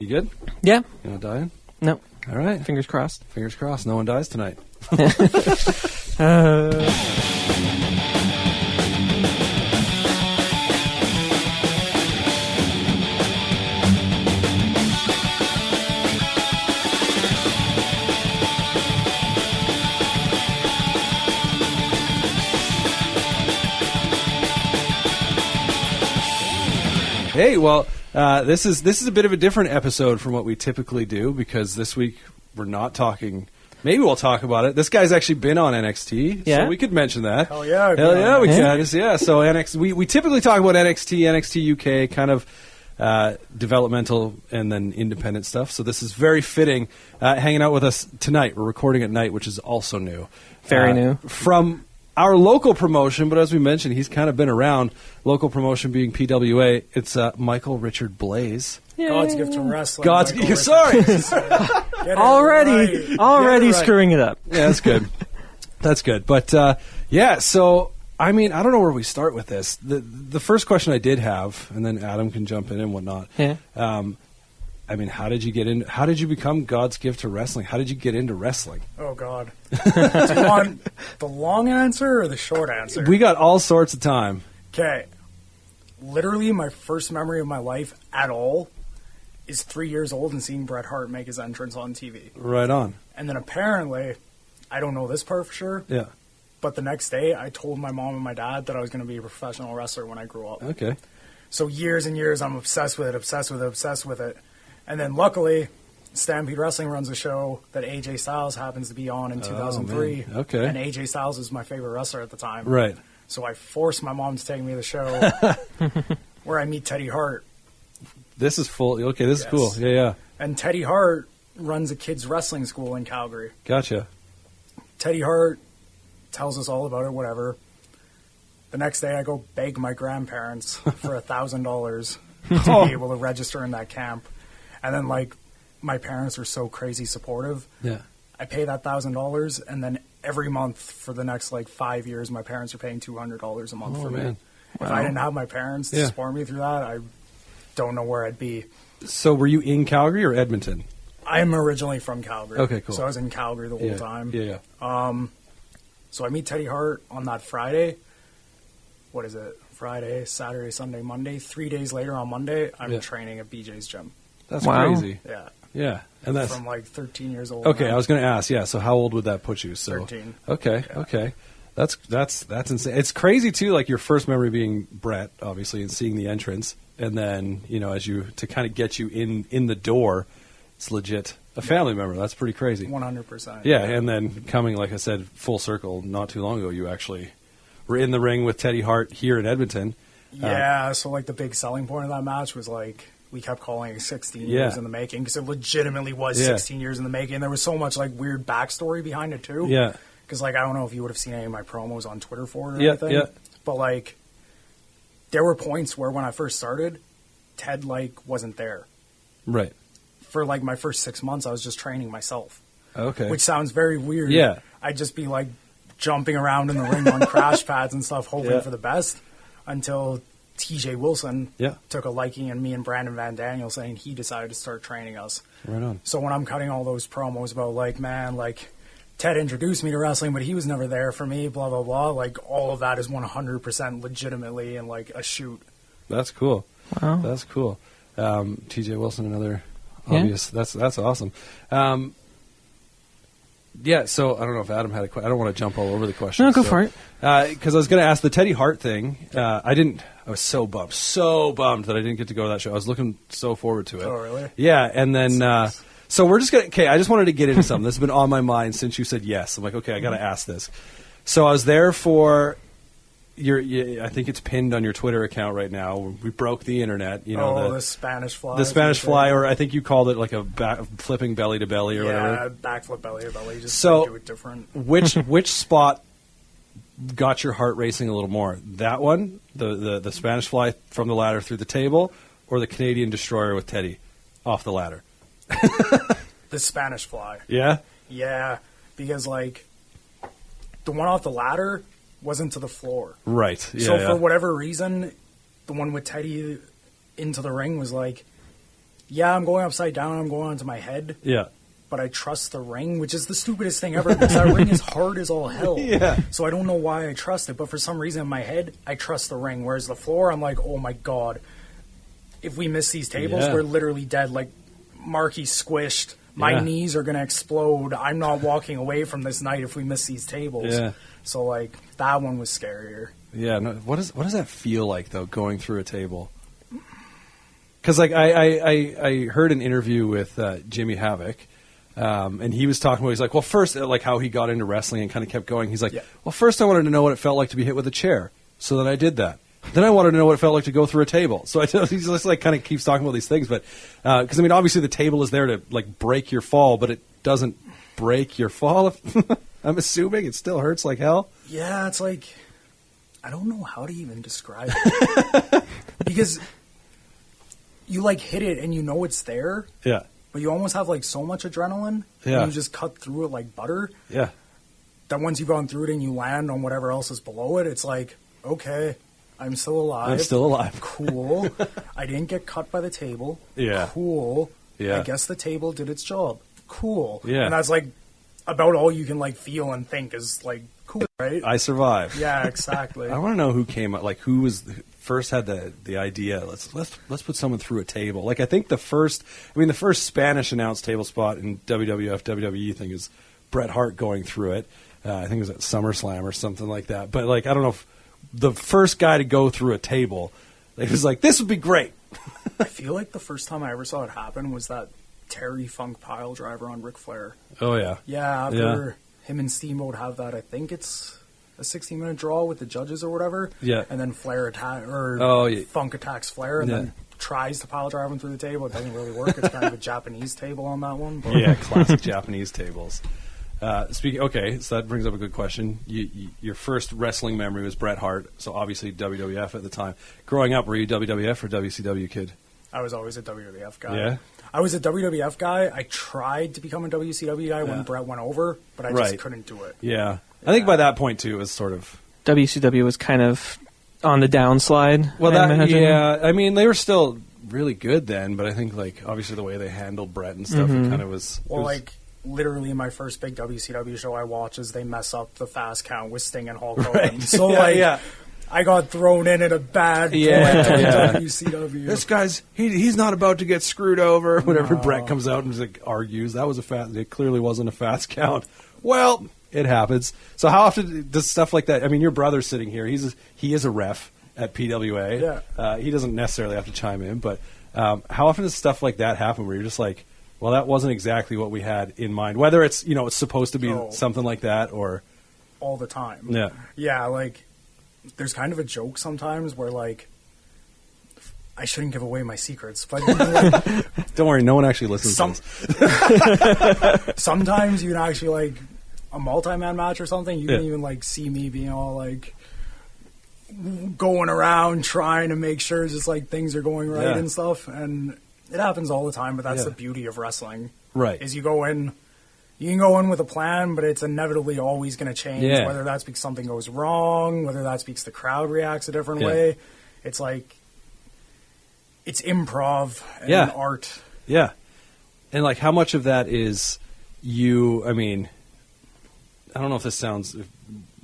You good? Yeah. You not dying? No. All right. Fingers crossed. Fingers crossed. No one dies tonight. Hey, well, this is a bit of a different episode from what we typically do because this week we're not talking. Maybe we'll talk about it. This guy's actually been on NXT, Yeah? so we could mention that. Hell yeah, Hell yeah, we Yeah. can. Yeah, so we typically talk about NXT, NXT UK, kind of developmental and then independent stuff. So this is very fitting. Hanging out with us tonight. We're recording at night, which is also new. Very new. From our local promotion, but as we mentioned, he's kind of been around. Local promotion being PWA. It's Michael Richard Blais. God's gift to wrestling. God's Michael sorry. Richards. Get it Already right. right. screwing it up. Yeah, that's good. That's good. But yeah, so I mean, I don't know where we start with this. The first question I did have, and then Adam can jump in and whatnot. Yeah. I mean, how did you get in? How did you become God's gift to wrestling? How did you get into wrestling? Oh, God. Do you want the long answer or the short answer? We got all sorts of time. Okay. Literally, my first memory of my life at all is 3 years old and seeing Bret Hart make his entrance on TV. Right on. And then apparently, I don't know this part for sure, Yeah. but the next day I told my mom and my dad that I was going to be a professional wrestler when I grew up. Okay. So years and years, I'm obsessed with it. And then luckily, Stampede Wrestling runs a show that AJ Styles happens to be on in 2003. man. Okay. And AJ Styles is my favorite wrestler at the time. Right. So I forced my mom to take me to the show where I meet Teddy Hart. This is full. Okay, this is Yes. cool. Yeah, yeah. And Teddy Hart runs a kids' wrestling school in Calgary. Gotcha. Teddy Hart tells us all about it, whatever. The next day, I go beg my grandparents for $1,000 to be able to register in that camp. And then, like, my parents are so crazy supportive. Yeah. I pay that $1,000, and then every month for the next, 5 years, my parents are paying $200 a month Oh, for man. me. If I didn't have my parents to Yeah. support me through that, I don't know where I'd be. So were you in Calgary or Edmonton? I'm originally from Calgary. Okay, cool. So I was in Calgary the whole Yeah. time. Yeah, yeah. So I meet Teddy Hart on that Friday. What is it? Friday, Saturday, Sunday, Monday. 3 days later on Monday, I'm Yeah. training at BJ's gym. That's Wow. crazy. Yeah. Yeah. And that's From 13 years old. okay. now. I was going to ask. Yeah. So how old would that put you? So 13. Okay. Yeah. Okay. That's insane. It's crazy too. Like your first memory being Brett, obviously, and seeing the entrance, and then as you to kind of get you in the door, it's legit a family member. That's pretty crazy. 100%. Yeah. And then coming, like I said, full circle. Not too long ago, you actually were in the ring with Teddy Hart here in Edmonton. Yeah, so the big selling point of that match was we kept calling it 16 Yeah. years in the making because it legitimately was Yeah. 16 years in the making. There was so much weird backstory behind it too. Yeah. Because I don't know if you would have seen any of my promos on Twitter for it or Yeah, anything. yeah. But there were points where when I first started, Ted wasn't there. Right. For my first 6 months, I was just training myself, Okay. which sounds very weird. Yeah. I'd just be jumping around in the ring on crash pads and stuff, hoping Yeah. for the best, until TJ Wilson Yeah. took a liking in me and Brandon Van Daniel, saying he decided to start training us. Right on. So when I'm cutting all those promos about Ted introduced me to wrestling, but he was never there for me, blah, blah, blah, all of that is 100% legitimately and a shoot. That's cool. Wow. That's cool. TJ Wilson, another Yeah. obvious. That's awesome. Yeah, so I don't know if Adam had a question. I don't want to jump all over the question. No, go for it. Because I was going to ask the Teddy Hart thing. I was so bummed that I didn't get to go to that show. I was looking so forward to it. Oh, really? Yeah, and then so we're just going to. Okay, I just wanted to get into something. This has been on my mind since you said yes. I'm like, okay, I got to ask this. So I was there for I think it's pinned on your Twitter account right now. We broke the internet. The Spanish Fly. The Spanish Fly, or I think you called it a flipping belly to belly or whatever. Yeah, backflip belly to belly. Just So- do it different. Which spot got your heart racing a little more? That one, the Spanish Fly from the ladder through the table, or the Canadian Destroyer with Teddy off the ladder? The Spanish Fly. Yeah? Yeah, because the one off the ladder wasn't to the floor. Right. Yeah, So yeah. for whatever reason, the one with Teddy into the ring was yeah, I'm going upside down, I'm going onto my head, Yeah. but I trust the ring, which is the stupidest thing ever because that ring is hard as all hell. Yeah. So I don't know why I trust it, but for some reason in my head, I trust the ring. Whereas the floor, I'm like, oh my God, if we miss these tables, Yeah. we're literally dead. Like, Marky's squished. My Yeah. knees are going to explode. I'm not walking away from this night if we miss these tables. Yeah. So, like, that one was scarier. Yeah. No, what does that feel like, though, going through a table? Because, like, I heard an interview with Jimmy Havoc, and he was talking about, he's like, well, first, like, how he got into wrestling and kind of kept going. He's like, Yeah. well, first I wanted to know what it felt like to be hit with a chair. So then I did that. Then I wanted to know what it felt like to go through a table. So he's just like kind of keeps talking about these things. But because, I mean, obviously the table is there to, like, break your fall, but it doesn't break your fall. I'm assuming it still hurts like hell. Yeah, it's like, I don't know how to even describe it. Because you, like, hit it and you know it's there, Yeah. but you almost have, like, so much adrenaline. Yeah. And you just cut through it like butter. Yeah. That once you've gone through it and you land on whatever else is below it, it's like, okay, I'm still alive. I'm still alive. Cool. I didn't get cut by the table. Yeah. Cool. Yeah. I guess the table did its job. Cool. Yeah. And that's, like, about all you can, like, feel and think is, like, cool, right? I survived. Yeah, exactly. I want to know who came up, like who was first had the idea. Let's put someone through a table. Like I think the first Spanish announced table spot in WWF WWE thing is Bret Hart going through it. I think it was at SummerSlam or something like that. But like I don't know if the first guy to go through a table, it was like this would be great. I feel like the first time I ever saw it happen was that Terry Funk pile driver on Ric Flair. Oh yeah. Yeah, after him and Steamboat have that, I think it's a 16-minute draw with the judges or whatever. Yeah. And then Flair yeah. Funk attacks Flair and then tries to pile drive him through the table. It doesn't really work. It's kind of a Japanese table on that one. But. Yeah, classic Japanese tables. Okay, so that brings up a good question. Your first wrestling memory was Bret Hart, so obviously WWF at the time. Growing up, were you WWF or WCW kid? I was always a WWF guy. Yeah? I was a WWF guy. I tried to become a WCW guy when Bret went over, but I just couldn't do it. Yeah. I think by that point, too, it was sort of... WCW was kind of on the downslide. Well, I imagine. yeah. I mean, they were still really good then, but I think, like, obviously the way they handled Bret and stuff, it kind of was... Well, like, literally my first big WCW show I watched is they mess up the fast count with Sting and Hulk Hogan. Right. So, I got thrown in at a bad point on WCW. This guy's he's not about to get screwed over. Whenever Bret comes out and like, argues, that was it clearly wasn't a fast count. Well, it happens. So how often does stuff like that? I mean, your brother's sitting here. He is a ref at PWA. Yeah. He doesn't necessarily have to chime in, but how often does stuff like that happen where you're just like, well, that wasn't exactly what we had in mind. Whether it's it's supposed to be something like that or all the time. Yeah. Yeah, like. There's kind of a joke sometimes where, like, I shouldn't give away my secrets, but like, don't worry, no one actually listens to this. Sometimes you can actually, like, a multi-man match or something, you can even, like, see me being all, like, going around trying to make sure just, like, things are going right and stuff, and it happens all the time, but that's the beauty of wrestling. Right. Is you can go in with a plan, but it's inevitably always going to change, whether that's because something goes wrong, whether that's because the crowd reacts a different way. It's like, it's improv and art. Yeah. And, like, how much of that is I mean, I don't know if this sounds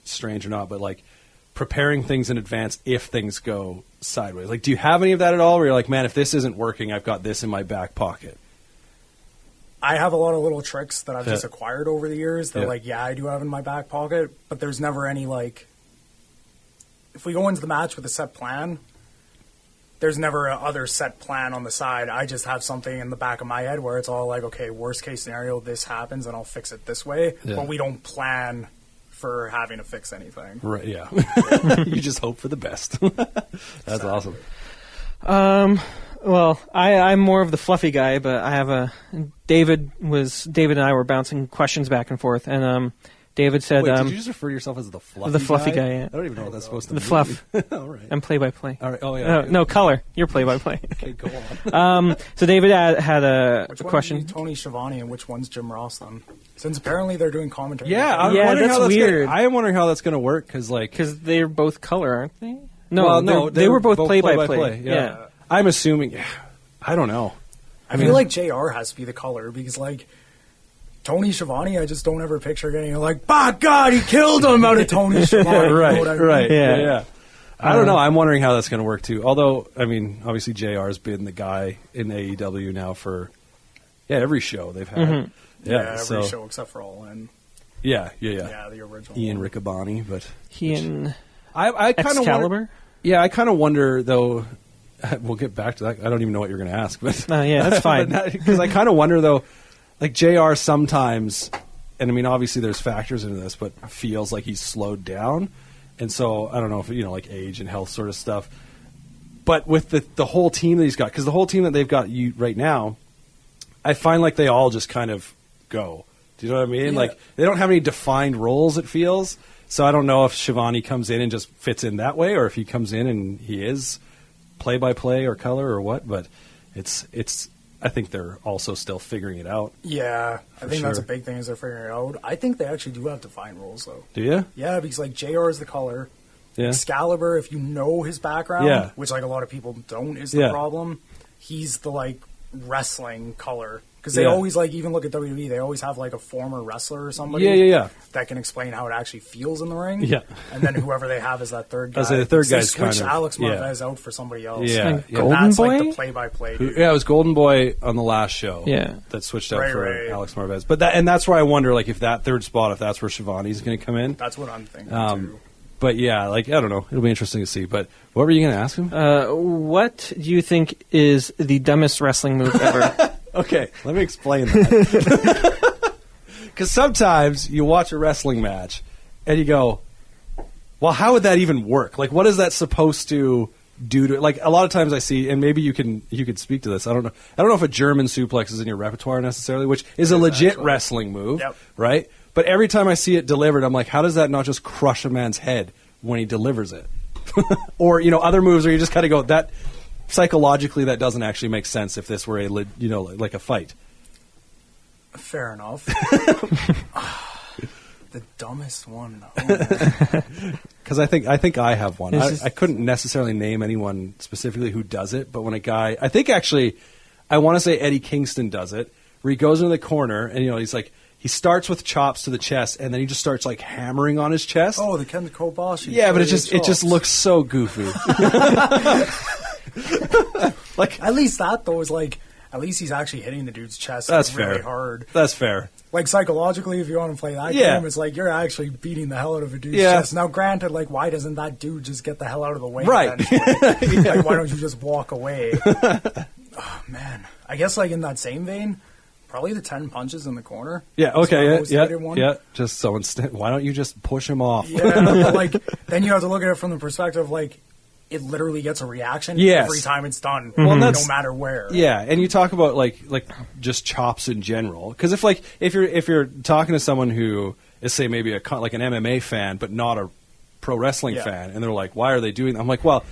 strange or not, but, like, preparing things in advance if things go sideways. Like, do you have any of that at all where you're like, man, if this isn't working, I've got this in my back pocket? I have a lot of little tricks that I've just acquired over the years that, I do have in my back pocket, but there's never any, like, if we go into the match with a set plan, there's never a other set plan on the side. I just have something in the back of my head where it's all like, okay, worst case scenario, this happens and I'll fix it this way, but we don't plan for having to fix anything. Right, yeah. You just hope for the best. That's awesome. Well, I'm more of the fluffy guy, but I have David and I were bouncing questions back and forth, and David said... Wait, did you just refer to yourself as the fluffy guy? Yeah. I don't even know what that's supposed to mean. The fluff. All right. I'm play-by-play. All right. Oh, yeah. No, color. You're play-by-play. Okay, go on. So David had a which question. Which Tony Schiavone and which one's Jim Ross, then? Since apparently they're doing commentary. Yeah, I'm wondering that's how weird. I am wondering how that's going to work, because they're both color, aren't they? No, they were both play-by-play. Yeah. I'm assuming... I don't know. I feel like JR has to be the color because, like, Tony Schiavone, I just don't ever picture getting like, by God, he killed him out of Tony Schiavone. Right, you know what I mean? right. Yeah. Yeah. I don't know. I'm wondering how that's going to work, too. Although, I mean, obviously JR's been the guy in AEW now for, every show they've had. Mm-hmm. Yeah, every show except for All In. Yeah, the original. Ian one. Riccaboni, but... I kind of Excalibur? Yeah, I kind of wonder, though... We'll get back to that. I don't even know what you're going to ask, but... Yeah, that's fine. Because I kind of wonder, though, like, JR sometimes... And, I mean, obviously there's factors into this, but feels like he's slowed down. And so, I don't know if, like age and health sort of stuff. But with the whole team that he's got, because the whole team that they've got right now, I find like they all just kind of go. Do you know what I mean? Yeah. Like, they don't have any defined roles, it feels. So I don't know if Shivani comes in and just fits in that way, or if he comes in and he is play-by-play or color or what. But it's. I think they're also still figuring it out. Yeah, I think that's a sure. big thing is they're figuring it out. I think they actually do have defined roles, though. Do you? Yeah, because, like, JR is the color. Yeah. Excalibur, if you know his background, Yeah. which, like, a lot of people don't, is the Yeah. problem. He's the, like, wrestling color. Because they Yeah. always, like, even look at WWE, they always have, like, a former wrestler or somebody Yeah. that can explain how it actually feels in the ring. Yeah. And then whoever they have is that third guy. I was saying the third So they guy's switch kind of- Alex yeah. Marvez out for somebody else. Yeah. Like yeah. And Golden that's, Boy? like, the play-by-play dude. Yeah, it was Golden Boy on the last show. Yeah. That switched out Right, for right. Alex Marvez. But that's where I wonder, like, if that third spot, if that's where Shivani's going to come in. That's what I'm thinking, too. But yeah, like, I don't know. It'll be interesting to see. But what were you going to ask him? What do you think is the dumbest wrestling move ever? Okay, let me explain that. Because sometimes you watch a wrestling match and you go, well, how would that even work? Like, what is that supposed to do to it? Like, a lot of times I see, and maybe you could speak to this. I don't know if a German suplex is in your repertoire necessarily, which is a legit actually. wrestling move, Yep. right? But every time I see it delivered, I'm like, how does that not just crush a man's head when he delivers it? Or, other moves where you just kind of go, that psychologically that doesn't actually make sense if this were like a fight. Fair enough. The dumbest one. Oh, Because I think I have one. This is- I couldn't necessarily name anyone specifically who does it, but when a guy, I think actually, I want to say Eddie Kingston does it, where he goes into the corner and he's like, he starts with chops to the chest and then he just starts like hammering on his chest. oh, the Ken Kobashi. Yeah, but it just looks so goofy. Like, At least that though is like. At least he's actually hitting the dude's chest that's really fair. hard. That's fair. Like psychologically, if you want to play that Yeah. game, it's like you're actually beating the hell out of a dude's Yeah. chest. Now, granted, like why doesn't that dude just get the hell out of the way? Right. eventually? Like, why don't you just walk away? Oh man, I guess like in that same vein, probably the 10 punches in the corner. Yeah. That's my Okay. most Yeah. hated one. Yeah. Just so instead, why don't you just push him off? Yeah, but like then you have to look at it from the perspective of like it literally gets a reaction Yes. every time it's done, Well, no that's- matter where. Yeah, and you talk about like just chops in general, because if you're talking to someone who is say maybe like an MMA fan but not a pro wrestling Yeah. fan, and they're like, why are they doing that? I'm like, well,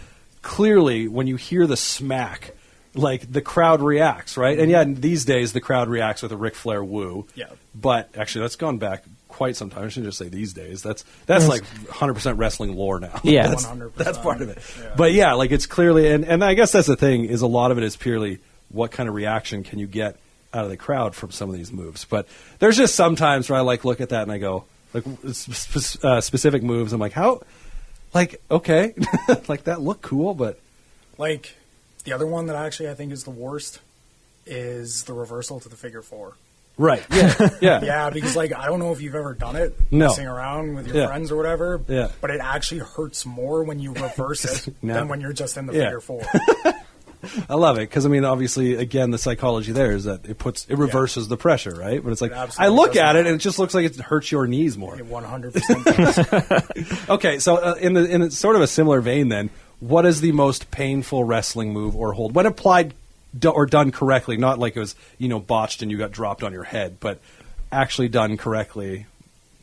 clearly when you hear the smack, like the crowd reacts, right? And yeah, these days the crowd reacts with a Ric Flair woo. Yeah. But actually, that's gone back quite some time. I shouldn't just say these days. That's like 100% wrestling lore now. Yeah. that's, 100%. that's part of it. Yeah. But yeah, like it's clearly, and I guess that's the thing, is a lot of it is purely what kind of reaction can you get out of the crowd from some of these moves. But there's just sometimes where I like look at that and I go, like specific moves, I'm like, how, like, okay, like that look cool, but Like the other one that actually I think is the worst is the reversal to the figure four. right, yeah, yeah, Yeah, because like I don't know if you've ever done it, No. messing around with your Yeah. friends or whatever. Yeah. But it actually hurts more when you reverse it No. than when you're just in the Yeah. figure four. I love it because I mean, obviously, again, the psychology there is that it reverses the pressure, right? But it's like It I absolutely look does at that. it and it just looks like it hurts your knees more. 100%. Okay, so in sort of a similar vein, then, what is the most painful wrestling move or hold when applied or done correctly? Not like it was botched and you got dropped on your head, but actually done correctly.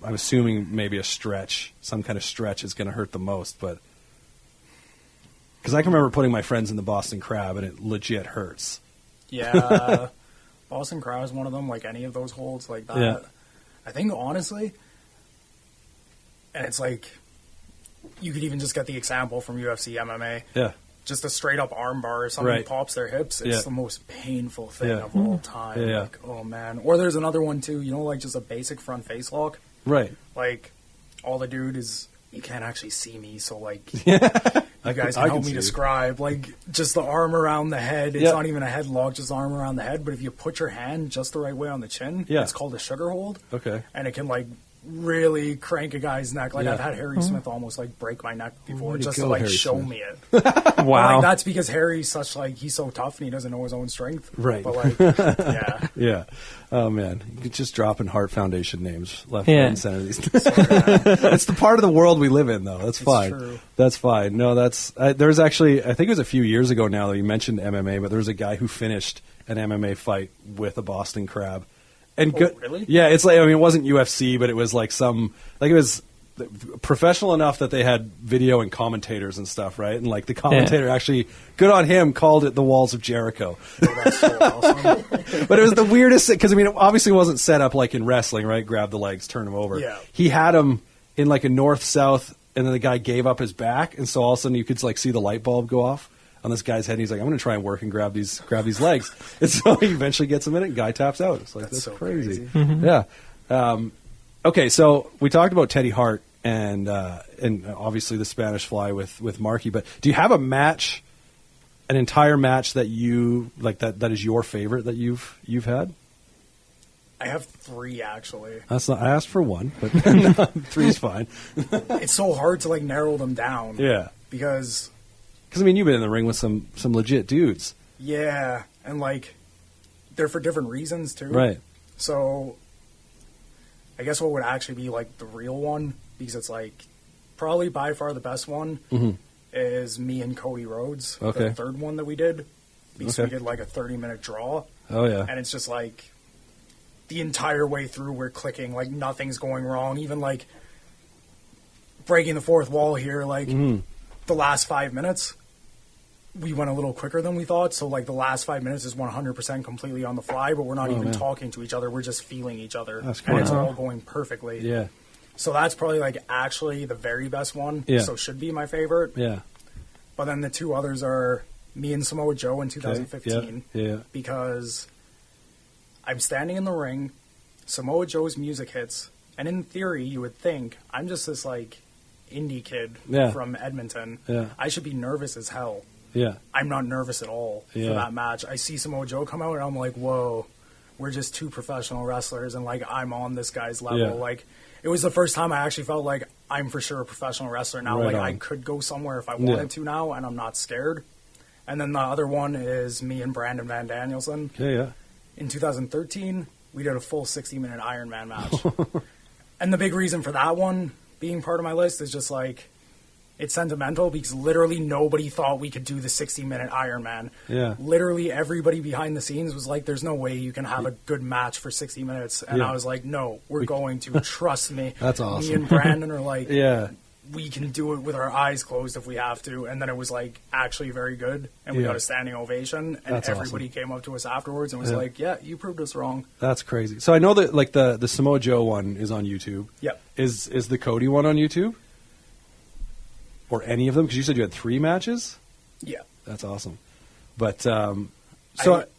I'm assuming maybe a stretch, some kind of stretch, is going to hurt the most, but because I can remember putting my friends in the Boston Crab and it legit hurts. Yeah. Boston Crab is one of them, like any of those holds like that. Yeah. I think honestly, and it's like you could even just get the example from UFC MMA. Yeah. just a straight up arm bar, if somebody Right. pops their hips, it's Yeah. the most painful thing Yeah. of all time. Yeah. Like, oh man. Or there's another one too, like just a basic front face lock. Right. Like, all the dude is, you can't actually see me, so like, I you guys I can help see me it. describe. Like, just the arm around the head. It's Yeah. not even a headlock, just the arm around the head. But if you put your hand just the right way on the chin, Yeah. it's called a sugar hold. Okay. And it can like really crank a guy's neck. Like Yeah. I've had Harry Smith almost like break my neck before Way to just go, to like Harry show Smith. me it. Wow. Like, that's because Harry's such like he's so tough and he doesn't know his own strength. Right. But like, yeah. Yeah. Oh man, you're just dropping Heart Foundation names left, Yeah. right, and center these days. It's the part of the world we live in, though. That's fine. true. That's fine. No, that's there was actually, I think it was a few years ago now that you mentioned MMA, but there was a guy who finished an MMA fight with a Boston Crab. And Really? Yeah, it's like, I mean, it wasn't UFC, but it was like it was professional enough that they had video and commentators and stuff, right? And like the commentator actually, good on him, called it the Walls of Jericho. So that's so awesome. But it was the weirdest because I mean, it obviously wasn't set up like in wrestling, right? Grab the legs, turn him over. Yeah. He had him in like a north-south, and then the guy gave up his back, and so all of a sudden you could like see the light bulb go off on this guy's head. And he's like, "I'm going to try and work and grab these legs." And so he eventually gets him in it, and guy taps out. It's like that's so crazy. crazy. Yeah. Okay, so we talked about Teddy Hart and obviously the Spanish Fly with Marky, but do you have a match? An entire match that you like that is your favorite that you've had? I have 3 actually. That's not. I asked for one, but no, 3's fine. It's so hard to like narrow them down. Yeah, Because because I mean you've been in the ring with some legit dudes, yeah, and like they're for different reasons too. right? So I guess what would actually be like the real one, because it's like probably by far the best one, is me and Cody Rhodes. Okay. The third one that we did. Because Okay. we did like a 30-minute draw. Oh yeah, And it's just like the entire way through we're clicking, like nothing's going wrong. Even like breaking the fourth wall here, like the last 5 minutes, we went a little quicker than we thought. So like the last 5 minutes is 100% completely on the fly, but we're not even man. talking to each other. We're just feeling each other. That's and it's cool. all going perfectly. yeah, So that's probably like actually the very best one. Yeah. So should be my favorite. yeah. But then the 2 others are me and Samoa Joe in Okay. 2015. Yeah. Because I'm standing in the ring, Samoa Joe's music hits, and in theory you would think I'm just this like indie kid Yeah. from Edmonton. Yeah. I should be nervous as hell. Yeah. I'm not nervous at all Yeah. for that match. I see Samoa Joe come out and I'm like, whoa, we're just 2 professional wrestlers and like I'm on this guy's level. Yeah. Like it was the first time I actually felt like I'm for sure a professional wrestler now. Right like on. I could go somewhere if I Yeah. wanted to now and I'm not scared. And then the other one is me and Brandon Van Danielson. Yeah. Yeah. In 2013, we did a full 60-minute Ironman match. And the big reason for that one being part of my list is just like, it's sentimental because literally nobody thought we could do the 60-minute Ironman. Yeah. Literally everybody behind the scenes was like, there's no way you can have a good match for 60 minutes. And Yeah. I was like, no, we're going to. Trust me. That's awesome. Me and Brandon are like, Yeah. we can do it with our eyes closed if we have to. And then it was like actually very good. And we Yeah. got a standing ovation. And That's everybody came up to us afterwards and was Yeah. like, yeah, you proved us wrong. That's crazy. So I know that like the Samoa Joe one is on YouTube. Yep. Is the Cody one on YouTube? Or any of them? Because you said you had 3 matches. Yeah. That's awesome. But so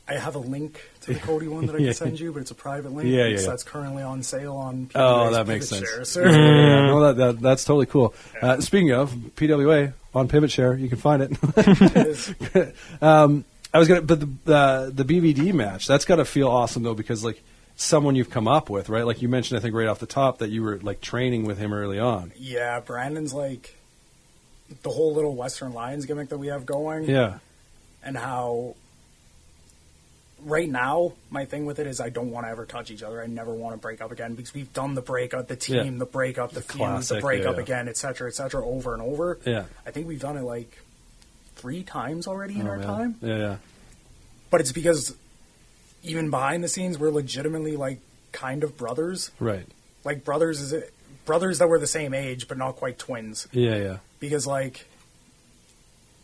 I have a link to the Cody one that I Yeah. can send you, but it's a private link. Yeah, because yeah. that's currently on sale on PWA's Oh, that makes Pivot sense. Share, so- yeah, no, that's totally cool. Speaking of PWA on Pivot Share, you can find it. It is. I was gonna, but the BBD match that's got to feel awesome though because like someone you've come up with, right? Like you mentioned, I think right off the top that you were like training with him early on. Yeah, Brandon's like the whole little Western Lions gimmick that we have going. Yeah, And how right now my thing with it is I don't want to ever touch each other. I never want to break up again because we've done the breakup, the team, Yeah. the breakup, the feud, classic, the breakup yeah. again, et cetera, over and over. yeah. I think we've done it like 3 times already in Oh, our man. time. Yeah, yeah. But it's because even behind the scenes, we're legitimately like kind of brothers. Right. Like brothers that were the same age, but not quite twins. Yeah, yeah. Because like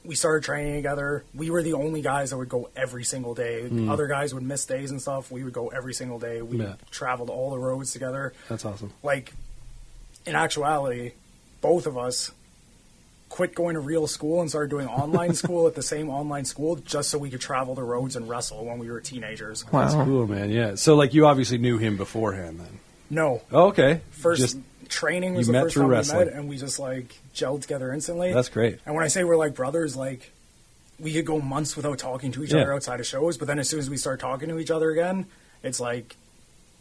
we started training together. We were the only guys that would go every single day. Other guys would miss days and stuff. We would go every single day. We Yeah. traveled all the roads together. That's awesome. Like in actuality, both of us quit going to real school and started doing online school at the same online school just so we could travel the roads and wrestle when we were teenagers. Wow. That's cool, man. Yeah. So, like, you obviously knew him beforehand then. No. Oh, okay. First training was you the met first through time wrestling. we met, and we just, like, gelled together instantly. That's great. And when I say we're like brothers, like, we could go months without talking to each other outside of shows, but then as soon as we start talking to each other again, it's like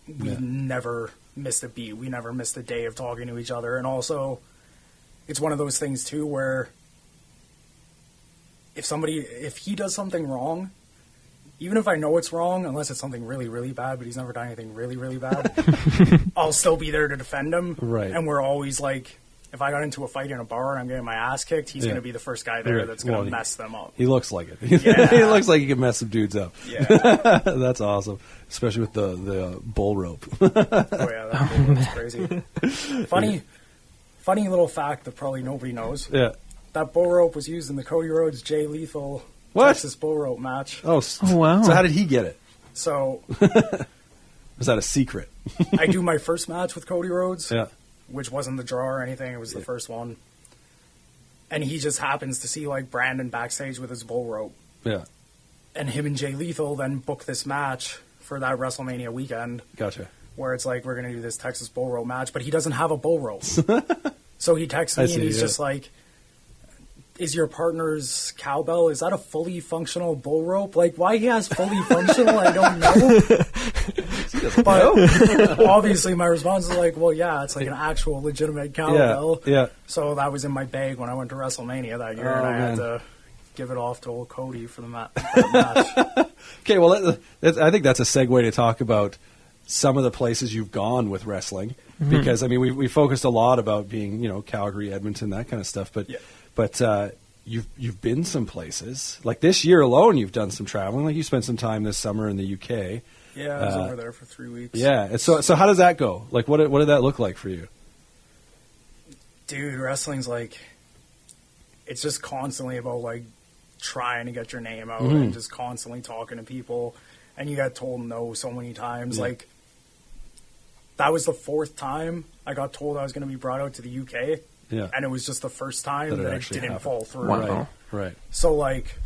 we never missed a beat. We never missed a day of talking to each other. And also, it's one of those things, too, where if he does something wrong, even if I know it's wrong, unless it's something really, really bad, but he's never done anything really, really bad, I'll still be there to defend him. Right. And we're always like, if I got into a fight in a bar and I'm getting my ass kicked, he's going to be the first guy there that's going to mess them up. He looks like it. Yeah. He looks like he can mess some dudes up. Yeah. That's awesome, especially with the bull rope. Oh, yeah, that's crazy. Funny little fact that probably nobody knows. Yeah. That bull rope was used in the Cody Rhodes Jay Lethal What? Texas bull rope match. Oh, wow. So how did he get it? So Was that a secret? I do my first match with Cody Rhodes, Yeah. which wasn't the draw or anything. It was the first one. And he just happens to see, like, Brandon backstage with his bull rope. Yeah. And him and Jay Lethal then book this match for that WrestleMania weekend, Gotcha. where it's like, we're going to do this Texas bull rope match, but he doesn't have a bull rope. So he texts me I see, and he's yeah. just like, is your partner's cowbell, is that a fully functional bull rope? Like, why he has fully functional, I don't know. But obviously my response is like, well, yeah, it's like an actual legitimate cowbell. Yeah. So that was in my bag when I went to WrestleMania that year, and I had to give it off to old Cody for the that match. Okay, well, I think that's a segue to talk about some of the places you've gone with wrestling, because I mean we focused a lot about being Calgary, Edmonton, that kind of stuff, but you've been some places like this year alone. You've done some traveling. Like you spent some time this summer in the UK. Yeah, I was over there for 3 weeks. Yeah, and so how does that go? Like what did that look like for you? Dude, wrestling's like, it's just constantly about like trying to get your name out and just constantly talking to people, and you get told no so many times. Like, that was the fourth time I got told I was going to be brought out to the UK, and it was just the first time that it didn't happened. fall through. Wow. Right. So like,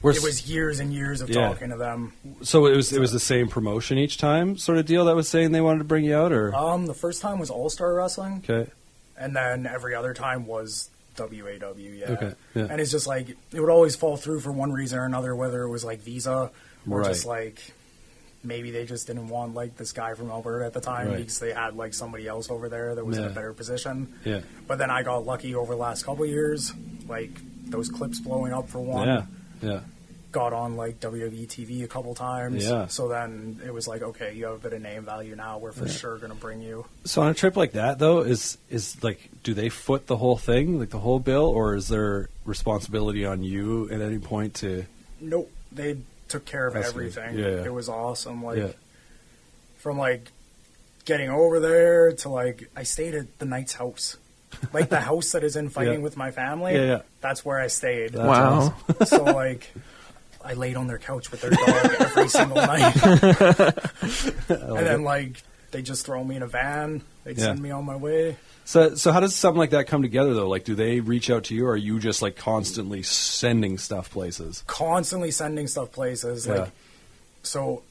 it was years and years of talking to them. So it was the same promotion each time, sort of deal that was saying they wanted to bring you out, or The first time was All Star Wrestling, okay, and then every other time was WAW. Yeah. Okay, yeah. And it's just like, it would always fall through for one reason or another, whether it was like visa or just like maybe they just didn't want like this guy from Alberta at the time because they had like somebody else over there that was in a better position. Yeah. But then I got lucky over the last couple of years, like those clips blowing up for one. Yeah. Got on like WWE TV a couple times. Yeah. So then it was like, okay, you have a bit of name value now. We're for sure going to bring you. So on a trip like that, though, is like, do they foot the whole thing, like the whole bill, or is there responsibility on you at any point to? Nope, they took care of That's everything. good. Yeah. It was awesome. Like from like getting over there to like, I stayed at the Knight's house, like the house that is in Fighting with My Family. Yeah. That's where I stayed. That's wow. awesome. So like, I laid on their couch with their dog every single night. And then like, they just throw me in a van. They'd send me on my way. So how does something like that come together, though? Like, do they reach out to you, or are you just like constantly sending stuff places? Constantly sending stuff places. Like, so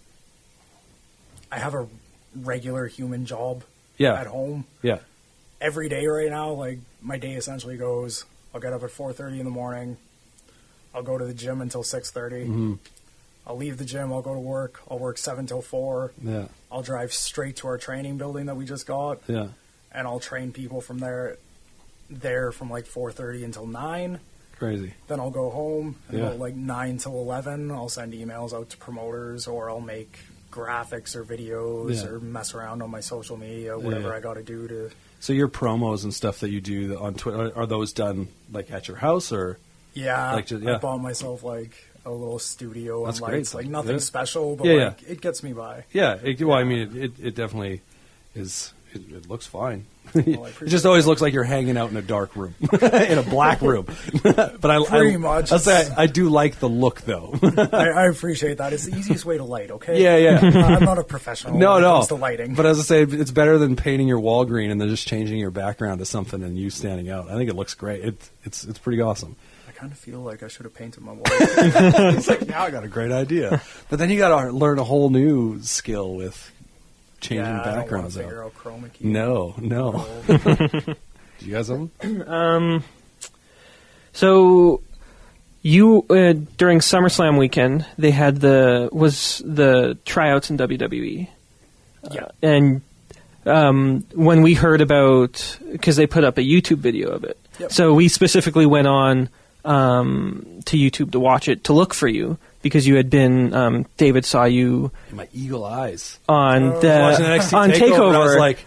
I have a regular human job at home. Yeah. Every day right now, like my day essentially goes, I'll get up at 4:30 in the morning. I'll go to the gym until 6:30. I'll leave the gym. I'll go to work. I'll work 7 till 4. Yeah. I'll drive straight to our training building that we just got. Yeah. And I'll train people from there from like 4:30 until 9. Crazy. Then I'll go home and about like 9 till 11. I'll send emails out to promoters, or I'll make graphics or videos or mess around on my social media, whatever I got to do to. So your promos and stuff that you do on Twitter, are those done like at your house, or? Yeah, Like I bought myself like a little studio That's and great. lights, like nothing special, but Yeah, like it gets me by. Yeah. Well, I mean, it definitely is it looks fine. I It appreciate just always looks like you're hanging out in a dark room, in a black room. But Pretty much. I'll say I do like the look, though. I appreciate that. It's the easiest way to light, okay? Yeah. I'm not a professional when it comes to lighting. But as I say, it's better than painting your wall green and then just changing your background to something and you standing out. I think it looks great. It's pretty awesome. I kind of feel like I should have painted my wall. It's like, now I got a great idea. But then you got to learn a whole new skill with changing backgrounds I don't want to out. figure out chroma key. No. Do you guys have them? So you during SummerSlam weekend they had the tryouts in WWE. Yeah. And when we heard about, because they put up a YouTube video of it, Yep. so we specifically went on to YouTube to watch it, to look for you, because you had been, David saw you In my eagle eyes. on Watching the NXT on Takeover. And I was Takeover. like,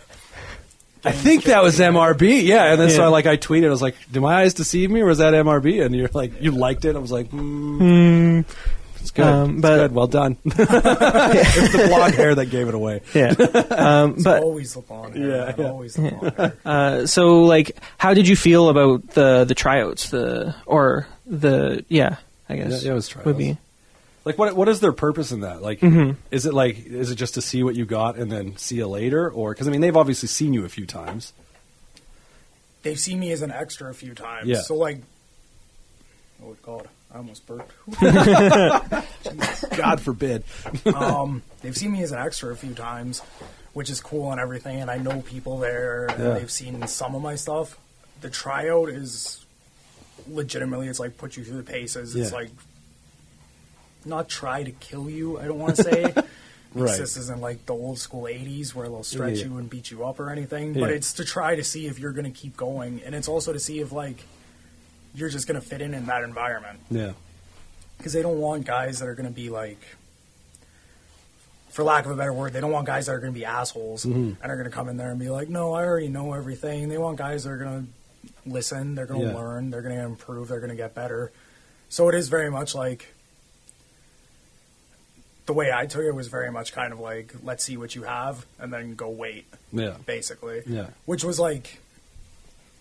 I think that was MRB. Yeah. And then so I tweeted, I was like, do my eyes deceive me or was that MRB? And you're like, you liked it. I was like, it's good. It's but- good. Well done. It's the blonde hair that gave it away. Yeah. It's But always the blonde hair. Yeah, man, yeah. Always the blonde hair. so, like, how did you feel about the tryouts? I guess. Yeah, it was tryouts. Would be. Like, what is their purpose in that? Like, is it just to see what you got and then see you later? Or, because, I mean, they've obviously seen you a few times. They've seen me as an extra a few times. Yeah. So, like, oh, God, I almost burped. God forbid. They've seen me as an extra a few times, which is cool and everything, and I know people there, and Yeah. they've seen some of my stuff. The tryout is legitimately, it's like put you through the paces. It's Yeah. like not try to kill you, I don't want to say. Right. This isn't like the old school 80s where they'll stretch Yeah. you and beat you up or anything, Yeah. but it's to try to see if you're going to keep going, and it's also to see if, like, you're just going to fit in that environment. Yeah. Because they don't want guys that are going to be, like, for lack of a better word, they don't want guys that are going to be assholes and are going to come in there and be like, no, I already know everything. They want guys that are going to listen, they're going to Yeah. learn, they're going to improve, they're going to get better. So it is very much like, the way I took it was very much kind of like, let's see what you have, and then go wait, Yeah. basically. Yeah. Which was like,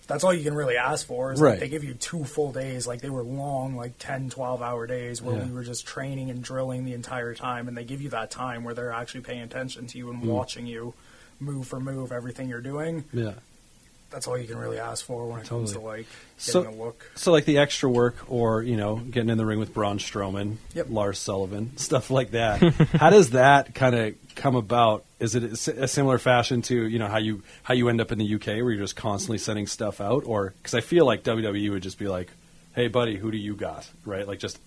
that's all you can really ask for. Is Right. like they give you 2 full days. Like, they were long, like 10, 12-hour days where Yeah. we were just training and drilling the entire time. And they give you that time where they're actually paying attention to you and watching you move for move, everything you're doing. Yeah. That's all you can really ask for when it comes to, Totally. like, So- getting a look. So, like, the extra work or, getting in the ring with Braun Strowman, Yep. Lars Sullivan, stuff like that. How does that kind of come about? Is it a similar fashion to, how you end up in the UK where you're just constantly sending stuff out? Or, because I feel like WWE would just be like, hey, buddy, who do you got? Right? Like, just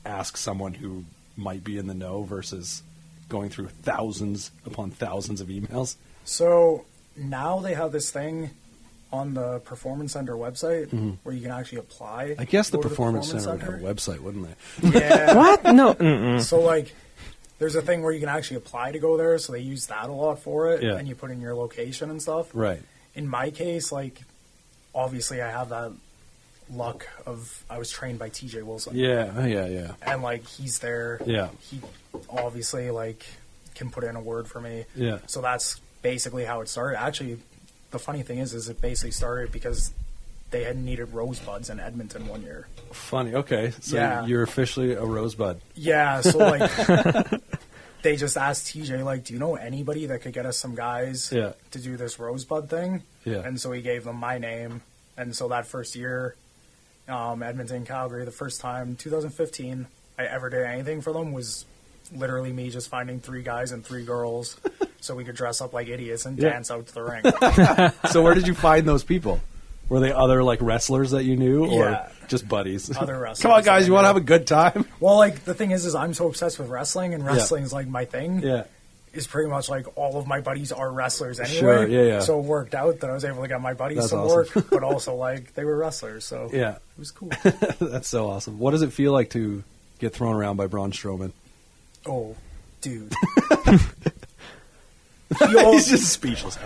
ask someone who might be in the know versus going through thousands upon thousands of emails. So now they have this thing on the Performance Center website where you can actually apply. I guess the Go to Performance Center would have a website, wouldn't they? Yeah. What? No. Mm-mm. So, like, there's a thing where you can actually apply to go there, so they use that a lot for it, Yeah. and you put in your location and stuff. Right. In my case, like, obviously I have that luck of I was trained by TJ Wilson. Yeah. And, like, he's there. Yeah. He obviously, like, can put in a word for me. Yeah. So that's basically how it started. Actually, the funny thing is it basically started because they had needed rosebuds in Edmonton one year. Funny. Okay. So Yeah. you're officially a rosebud. Yeah, so, like, they just asked TJ, like, do you know anybody that could get us some guys Yeah. to do this rosebud thing? Yeah. And so he gave them my name. And so that first year, Edmonton, Calgary, the first time, 2015, I ever did anything for them was literally me just finding 3 guys and 3 girls so we could dress up like idiots and Yeah. dance out to the ring. So where did you find those people? Were they other like wrestlers that you knew, or Yeah. just buddies? Other wrestlers Come on, guys! that I You want to knew. have a good time? Well, like, the thing is I'm so obsessed with wrestling, and wrestling is like my thing. Yeah. Is pretty much like all of my buddies are wrestlers anyway. Sure, yeah. So it worked out that I was able to get my buddies That's some awesome. work, but also like they were wrestlers, so Yeah. it was cool. That's so awesome. What does it feel like to get thrown around by Braun Strowman? Oh, dude. He's just speechless.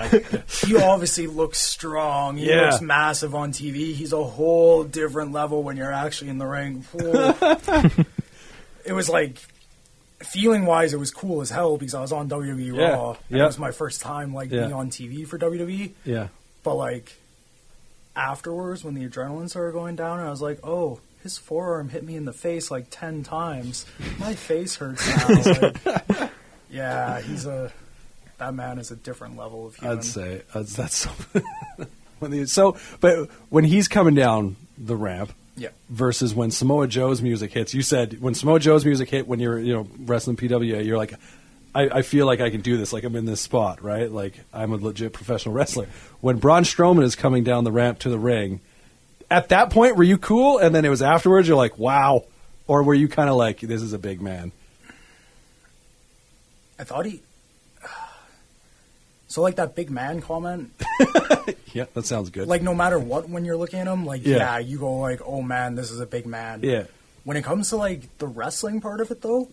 He obviously looks strong. He Yeah. looks massive on TV. He's a whole different level when you're actually in the ring. It was like feeling wise, it was cool as hell because I was on WWE Raw. And it was my first time being on TV for WWE. Yeah. But afterwards, when the adrenaline started going down, I was like, oh, his forearm hit me in the face 10 times. My face hurts now. Yeah, that man is a different level of human. I'd say that's so. But when he's coming down the ramp, versus when Samoa Joe's music hits, you said when Samoa Joe's music hit when you're wrestling PWA, you're like, I feel like I can do this. Like I'm in this spot, right? Like I'm a legit professional wrestler. When Braun Strowman is coming down the ramp to the ring, at that point, were you cool? And then it was afterwards, you're like, wow, or were you kind of like, this is a big man? I thought so that big man comment. Yeah, that sounds good. No matter what, when you're looking at him, you go oh man, this is a big man. Yeah. When it comes to the wrestling part of it, though,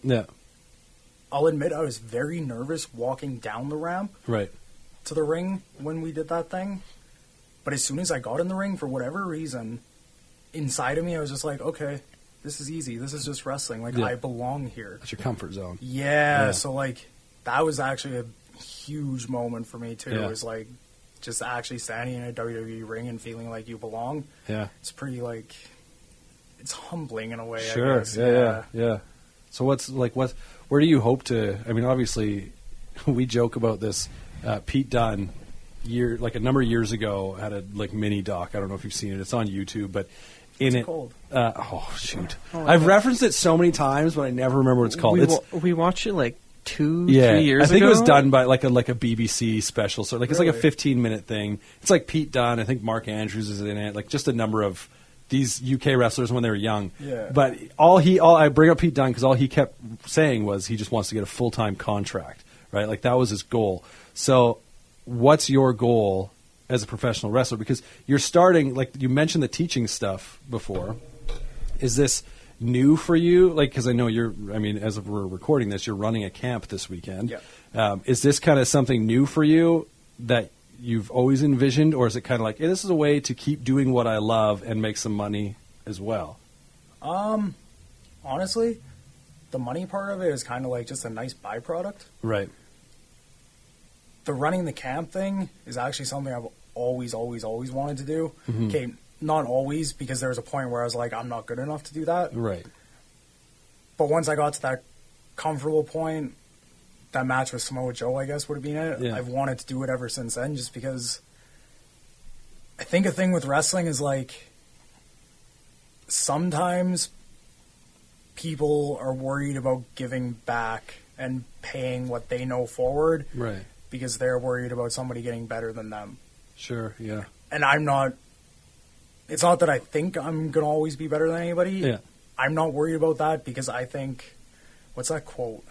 I'll admit I was very nervous walking down the ramp to the ring when we did that thing. But as soon as I got in the ring, for whatever reason, inside of me, I was just like, okay, this is easy. This is just wrestling. I belong here. That's your comfort zone. Yeah. So that was actually a huge moment for me too. Yeah. It was just actually standing in a WWE ring and feeling like you belong. Yeah. It's pretty it's humbling in a way. Sure. I guess. Yeah. So where do you hope to? I mean, obviously, we joke about this. Pete Dunne, a number of years ago, had a mini doc. I don't know if you've seen it. It's on YouTube, but in it, called? I've referenced it so many times, but I never remember what it's called. We watched it 3 years ago. I think it was done by like a BBC special. So it's really? like a 15-minute thing. It's like Pete Dunne. I think Mark Andrews is in it. Just a number of these UK wrestlers when they were young. Yeah. But I bring up Pete Dunne because all he kept saying was he just wants to get a full-time contract, right? That was his goal. So what's your goal as a professional wrestler? Because you're starting, you mentioned the teaching stuff before. Is this new for you? Because I know as we're recording this, you're running a camp this weekend. Yeah. Is this kind of something new for you that you've always envisioned, or is it kind of hey, this is a way to keep doing what I love and make some money as well? Honestly, the money part of it is kind of just a nice byproduct. Right. The running the camp thing is actually something I've always wanted to do. Mm-hmm. Okay, not always, because there was a point where I was like, I'm not good enough to do that. Right. But once I got to that comfortable point, that match with Samoa Joe, I guess, would have been it. Yeah. I've wanted to do it ever since then, just because I think a thing with wrestling is sometimes people are worried about giving back and paying what they know forward. Right. Because they're worried about somebody getting better than them. Sure, yeah. And I'm not... It's not that I think I'm going to always be better than anybody. Yeah. I'm not worried about that because I think... What's that quote?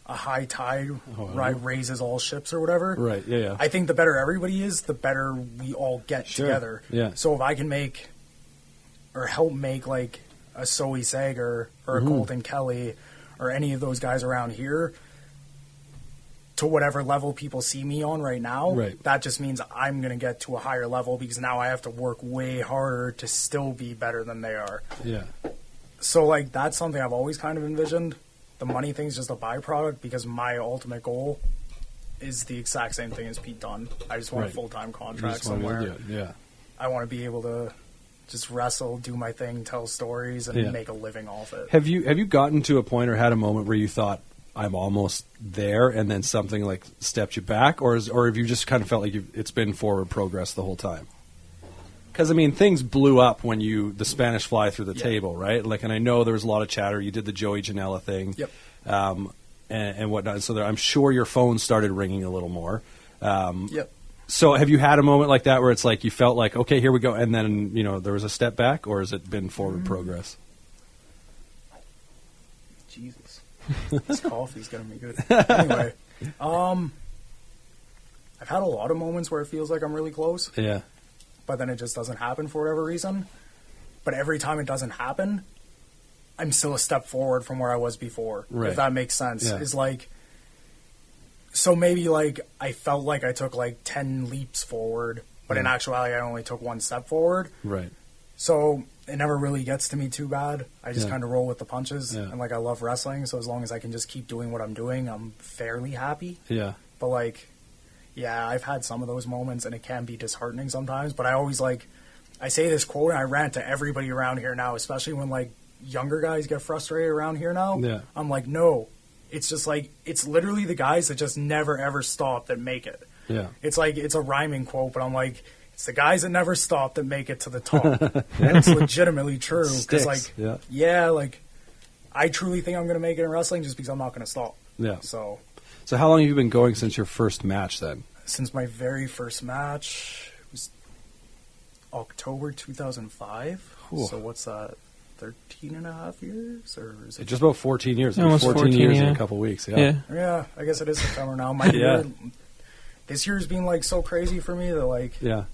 A high tide raises all ships or whatever. Right, yeah. I think the better everybody is, the better we all get together. Yeah. So if I can make... Or help make, a Zoe Sager or a Colton Kelly or any of those guys around here... to whatever level people see me on right now, that just means I'm going to get to a higher level because now I have to work way harder to still be better than they are. Yeah. So, that's something I've always kind of envisioned. The money thing's just a byproduct because my ultimate goal is the exact same thing as Pete Dunne. I just want a full-time contract somewhere. Yeah. I want to be able to just wrestle, do my thing, tell stories, and make a living off it. Have you gotten to a point or had a moment where you thought, I'm almost there, and then something stepped you back, or have you just kind of felt like it's been forward progress the whole time? Because things blew up when the Spanish Fly through the table, right? And I know there was a lot of chatter. You did the Joey Janela thing, and whatnot. So I'm sure your phone started ringing a little more. So have you had a moment like that where it's you felt like, okay, here we go, and then there was a step back, or has it been forward progress? Jesus. This coffee's gonna be good. Anyway, I've had a lot of moments where it feels like I'm really close. Yeah. But then it just doesn't happen for whatever reason. But every time it doesn't happen, I'm still a step forward from where I was before. Right. If that makes sense. Yeah. It's so maybe I felt like I took 10 leaps forward, but in actuality I only took one step forward. Right. So it never really gets to me too bad. I just Yeah. kind of roll with the punches. Yeah. And, like, I love wrestling, so as long as I can just keep doing what I'm doing, I'm fairly happy. Yeah. But, like, yeah, I've had some of those moments, and it can be disheartening sometimes. But I always, like, I say this quote, and I rant to everybody around here now, especially when, like, younger guys get frustrated around here now. Yeah. I'm like, no. It's just, like, it's literally the guys that just never, ever stop that make it. Yeah. It's like, it's a rhyming quote, but I'm like, it's the guys that never stop that make it to the top. And it's legitimately true. Because, like, like, I truly think I'm going to make it in wrestling just because I'm not going to stop. Yeah. So how long have you been going since your first match then? since my very first match, it was October 2005. Cool. So what's that, 13 and a half years? Or is it Just about 14 years. Almost 14 years in yeah. a couple weeks. Yeah. Yeah, I guess it is September now. My Yeah. year, this year's been, like, so crazy for me that, like, Yeah.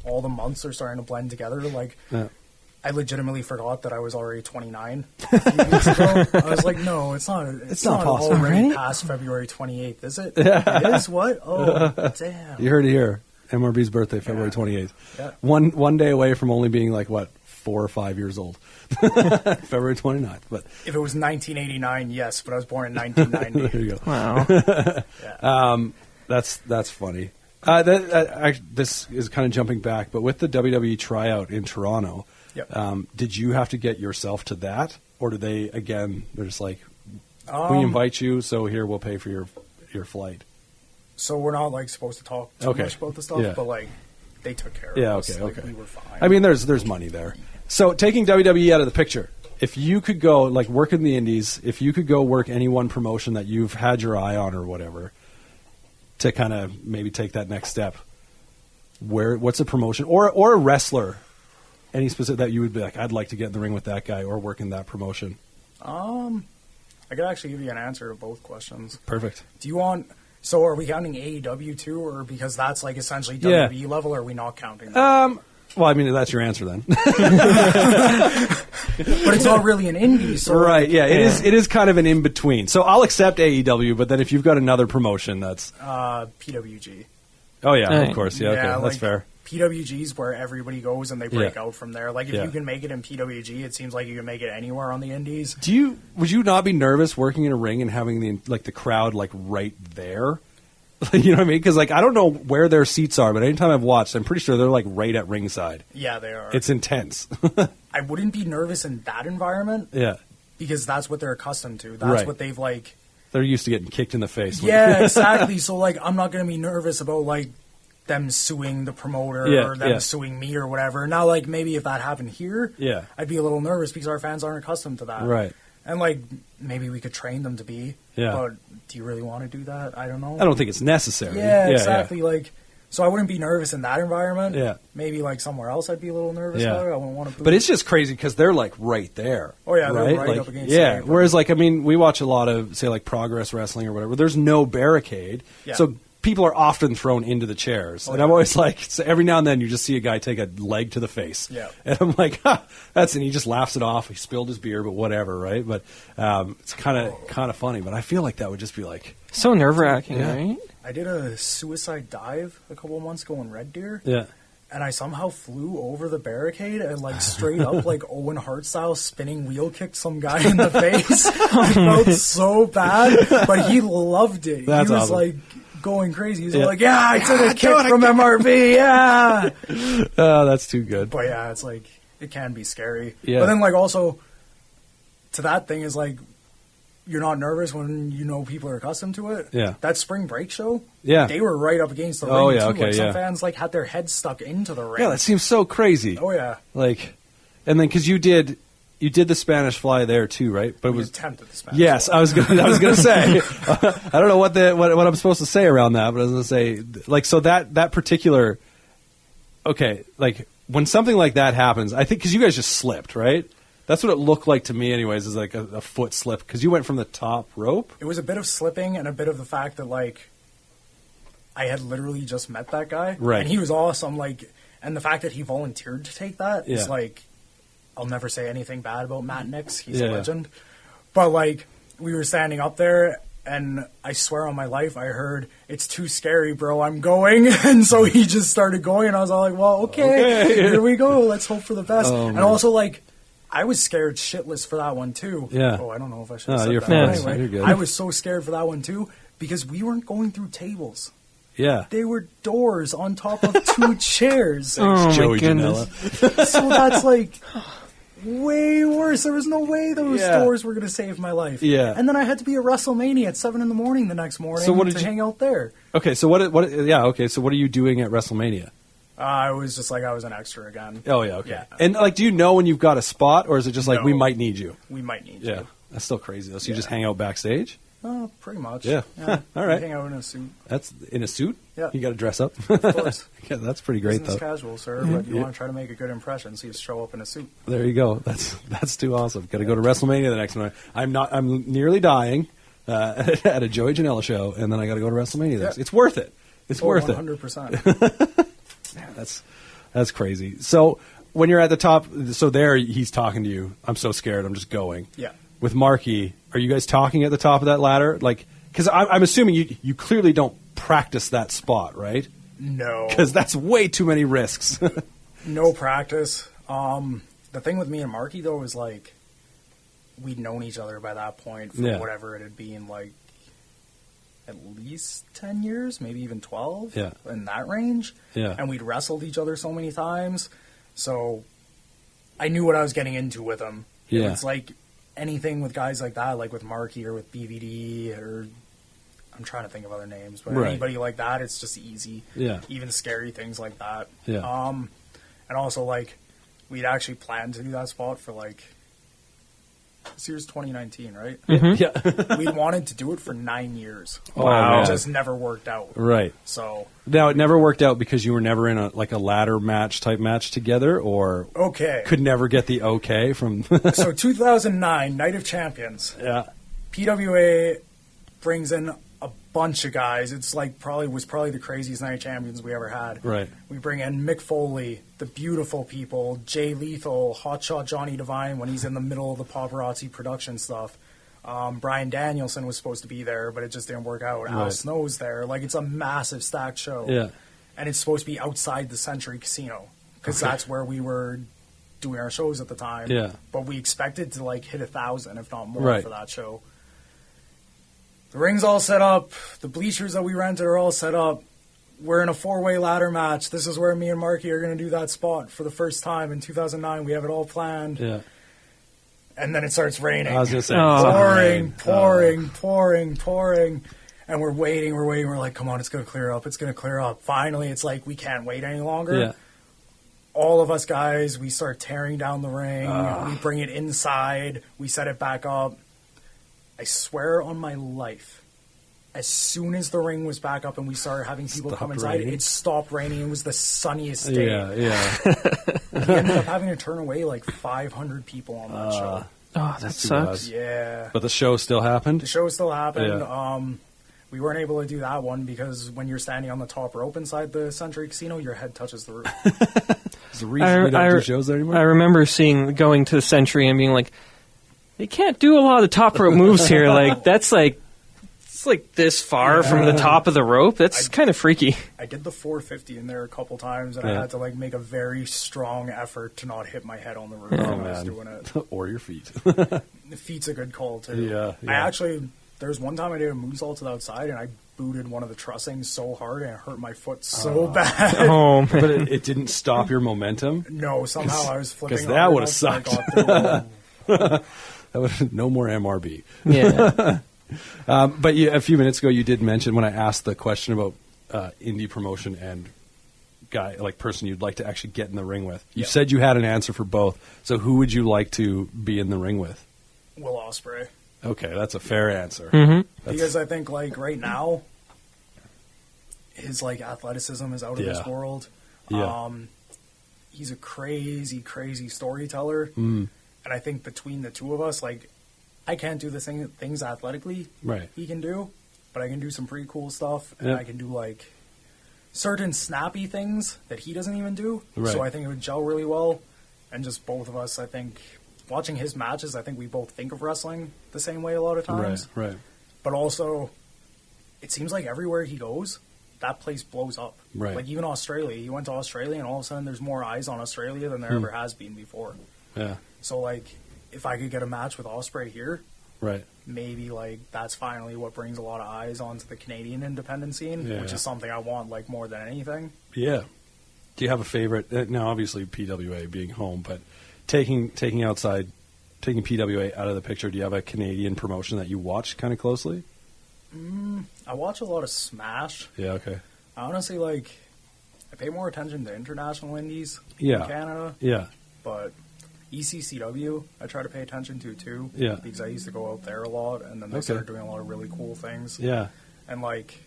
all the months are starting to blend together. Like, Yeah. I legitimately forgot that I was already 29 a few weeks ago. I was like, no, it's not. It's not not possible. already Right? past February 28th, is it? It is what? Oh, damn. You heard it here. MRB's birthday, February 28th. Yeah. One day away from only being like, what, 4 or 5 years old. February 29th. But If it was 1989, yes, but I was born in 1990. there you go. Wow. Yeah. That's funny. This is kind of jumping back, but with the WWE tryout in Toronto, Yep. did you have to get yourself to that? Or did they, again, they're just like, we Um, invite you, so here, we'll pay for your flight. So we're not, like, supposed to talk too Okay. much about the stuff, Yeah. but, like, they took care of Yeah, us. okay, Like, okay. we were fine. I mean, there's money there. So taking WWE out of the picture, if you could go, like, work in the indies, if you could go work any one promotion that you've had your eye on or whatever, to kind of maybe take that next step, what's a promotion or a wrestler, any specific that you would be like, I'd like to get in the ring with that guy or work in that promotion? I could actually give you an answer to both questions. Perfect. Do you want... So are we counting AEW too, or because that's, like, essentially Yeah. WWE level, or are we not counting that? Well, I mean, that's your answer then. But it's not really an indie, so... Right, like, yeah, it is kind of an in-between. So I'll accept AEW, but then if you've got another promotion, that's... PWG. Oh, yeah, Right. of course. Yeah, okay, that's like, fair. PWG's where everybody goes and they break Yeah. out from there. Like, if Yeah. you can make it in PWG, it seems like you can make it anywhere on the indies. Would you not be nervous working in a ring and having the crowd like right there? You know what I mean? Because like I don't know where their seats are, but anytime I've watched, I'm pretty sure they're like right at ringside. Yeah, they are. It's intense. I wouldn't be nervous in that environment Yeah, because that's what they're accustomed to. That's Right. what they've, like... they're used to getting kicked in the face. Yeah, exactly. So, like, I'm not going to be nervous about, like, them suing the promoter Yeah, or them yeah. suing me or whatever. Now, like, maybe if that happened here, Yeah. I'd be a little nervous because our fans aren't accustomed to that. Right. And, like, maybe we could train them to be. Yeah. But do you really want to do that? I don't know. I don't think it's necessary. Yeah, exactly. Like, so I wouldn't be nervous in that environment. Yeah. Maybe, like, somewhere else I'd be a little nervous Yeah. about it. I wouldn't want to. But it's just crazy because they're like right there. Oh, yeah, they're right Like, up against yeah. the apron. Whereas like I mean, we watch a lot of say like Progress Wrestling or whatever. There's no barricade, Yeah. so people are often thrown into the chairs. Oh, and yeah. I'm always like, so every now and then you just see a guy take a leg to the face. Yeah. And I'm like, and he just laughs it off. He spilled his beer, but whatever, right? But it's kind of funny. But I feel like that would just be like, So nerve-wracking, Yeah. right? I did a suicide dive a couple of months ago in Red Deer. yeah. And I somehow flew over the barricade and, like, straight up, like, Owen Hart style, spinning wheel kicked some guy in the face. I felt so bad, but he loved it. That's he was, awesome. like, going crazy. He was Yeah. like, yeah, I took a kick from MRB, yeah. Oh, that's too good. But, yeah, it's, like, it can be scary. Yeah. But then, like, also, to that thing is, like, you're not nervous when you know people are accustomed to it. Yeah. That spring break show, Yeah. they were right up against the ring, Oh, yeah, too. okay, like, some yeah. fans, like, had their heads stuck into the ring. Yeah, that seems so crazy. Oh, yeah. Like, and then because you did the Spanish Fly there too, right? But it We was attempted the Spanish yes. Fly. I was gonna say. I don't know what I'm supposed to say around that, but I was gonna say like so that particular. Okay, like when something like that happens, I think because you guys just slipped, right? That's what it looked like to me, anyways. Is like a foot slip because you went from the top rope. It was a bit of slipping and a bit of the fact that, like, I had literally just met that guy. Right. And he was awesome. Like, and the fact that he volunteered to take that is, Yeah. like, I'll never say anything bad about Matt Nix. He's Yeah, a yeah. legend. But, like, we were standing up there And I swear on my life, I heard, "It's too scary, bro. I'm going." And so he just started going, and I was all like, "Well, okay. Here we go. Let's hope for the best." Oh, and man. also, like, I was scared shitless for that one too. Yeah. Oh, I don't know if I should. No, have said you're that. fine. Anyway, You're good. I was so scared for that one too because we weren't going through tables. Yeah. They were doors on top of 2 chairs. Oh, Joey my goodness. Janela. So that's like way worse. There was no way those Yeah. doors were going to save my life. Yeah. And then I had to be at WrestleMania at 7 a.m. the next morning So what did to you- hang out there. Okay, so what? Yeah, okay. So what are you doing at WrestleMania? I was just like, I was an extra again. Oh yeah, okay. Yeah. And like, do you know when you've got a spot, or is it just like No. we might need you? We might need Yeah, you. that's still crazy though. So you Yeah. just hang out backstage? Pretty much. Yeah. All right. We hang out in a suit. That's in a suit. Yeah. You got to dress up. Of course. Yeah, that's pretty great Business though. casual, sir, but you Yeah. want to try to make a good impression, so you show up in a suit. There you go. That's too awesome. Got to go to WrestleMania the next one. I'm nearly dying at a Joey Janela show, and then I got to go to WrestleMania. Yeah. It's worth it. It's worth it. 100%. Man, that's crazy. So when you're at the top, so there he's talking to you. I'm so scared. I'm just going. Yeah. With Marky, are you guys talking at the top of that ladder? Like, because I'm assuming you clearly don't practice that spot, right? No. Because that's way too many risks. No practice. The thing with me and Marky, though, is like we'd known each other by that point for Yeah. whatever it had been, like at least 10 years, maybe even 12, Yeah. in that range. Yeah. And we'd wrestled each other so many times. So I knew what I was getting into with him. Yeah. It's like anything with guys like that, like with Marky or with BVD or I'm trying to think of other names, but Right. anybody like that, it's just easy. Yeah. Even scary things like that. Yeah. And also, like, we'd actually planned to do that spot for, like, this year's 2019, right? Yeah. We wanted to do it for 9 years. Oh, Wow. It just never worked out. Right. So, Now, it never worked out because you were never in a ladder match type match together, or okay. could never get the okay from. So 2009, Night of Champions. Yeah. PWA brings in a bunch of guys. It's like probably the craziest Night of Champions we ever had. Right. We bring in Mick Foley, the Beautiful People, Jay Lethal, Hotshot Johnny Devine when he's in the middle of the paparazzi production stuff. Brian Danielson was supposed to be there, but it just didn't work out. Al Right. Snow's there. Like, it's a massive stacked show. Yeah. And it's supposed to be outside the Century Casino because Okay. that's where we were doing our shows at the time. Yeah. But we expected to, like, hit 1,000, if not more, Right. for that show. The ring's all set up. The bleachers that we rented are all set up. We're in a 4-way ladder match. This is where me and Marky are going to do that spot for the first time in 2009. We have it all planned. Yeah. And then it starts raining. I was gonna say Pouring. And we're waiting. We're like, come on, it's going to clear up. Finally, it's like, we can't wait any longer. Yeah. All of us guys, we start tearing down the ring. We bring it inside. We set it back up. I swear on my life, as soon as the ring was back up and we started having people come inside, raining? it stopped raining. It was the sunniest day. Yeah. We ended up having to turn away like 500 people on that show. Oh, that too sucks. bad. Yeah. But the show still happened. The show still happened. Yeah. We weren't able to do that one because when you're standing on the top rope inside the Century Casino, your head touches the roof. Is the reason we don't do shows there anymore? I remember going to the Century and being like, they can't do a lot of the top rope moves here. Like, it's like this far from the top of the rope. That's kind of freaky. I did the 450 in there a couple times, and I had to like make a very strong effort to not hit my head on the roof when I was doing it. Or your feet. The feet's a good call too. Yeah. There was one time I did a moonsault to the outside, and I booted one of the trussings so hard and it hurt my foot so bad. Oh, man. But it didn't stop your momentum. No, somehow I was flipping. 'cause that would've over once and I sucked. got through. That was no more MRB. Yeah. But a few minutes ago, you did mention when I asked the question about indie promotion and person you'd like to actually get in the ring with. You said you had an answer for both. So who would you like to be in the ring with? Will Ospreay. Okay, that's a fair answer. Mm-hmm. Because I think like right now, his like athleticism is out of this world. Yeah. He's a crazy, crazy storyteller, Mm. and I think between the two of us, like, I can't do the things athletically Right. he can do, but I can do some pretty cool stuff, and Yeah. I can do like certain snappy things that he doesn't even do. Right. So I think it would gel really well, and just both of us, I think, watching his matches, I think we both think of wrestling the same way a lot of times. Right. But also, it seems like everywhere he goes, that place blows up. Right. Like even Australia, he went to Australia, and all of a sudden there's more eyes on Australia than there ever has been before. Yeah. So like, if I could get a match with Ospreay here, Right. maybe like that's finally what brings a lot of eyes onto the Canadian independent scene, which is something I want like more than anything. Yeah. Do you have a favorite? Now, obviously, PWA being home, but taking PWA out of the picture, do you have a Canadian promotion that you watch kind of closely? I watch a lot of Smash. Yeah. Okay. I honestly like. I pay more attention to international indies Yeah. in Canada, Yeah. but ECCW I try to pay attention to too. Yeah. Because I used to go out there a lot, and then they started doing a lot of really cool things. Yeah. And like,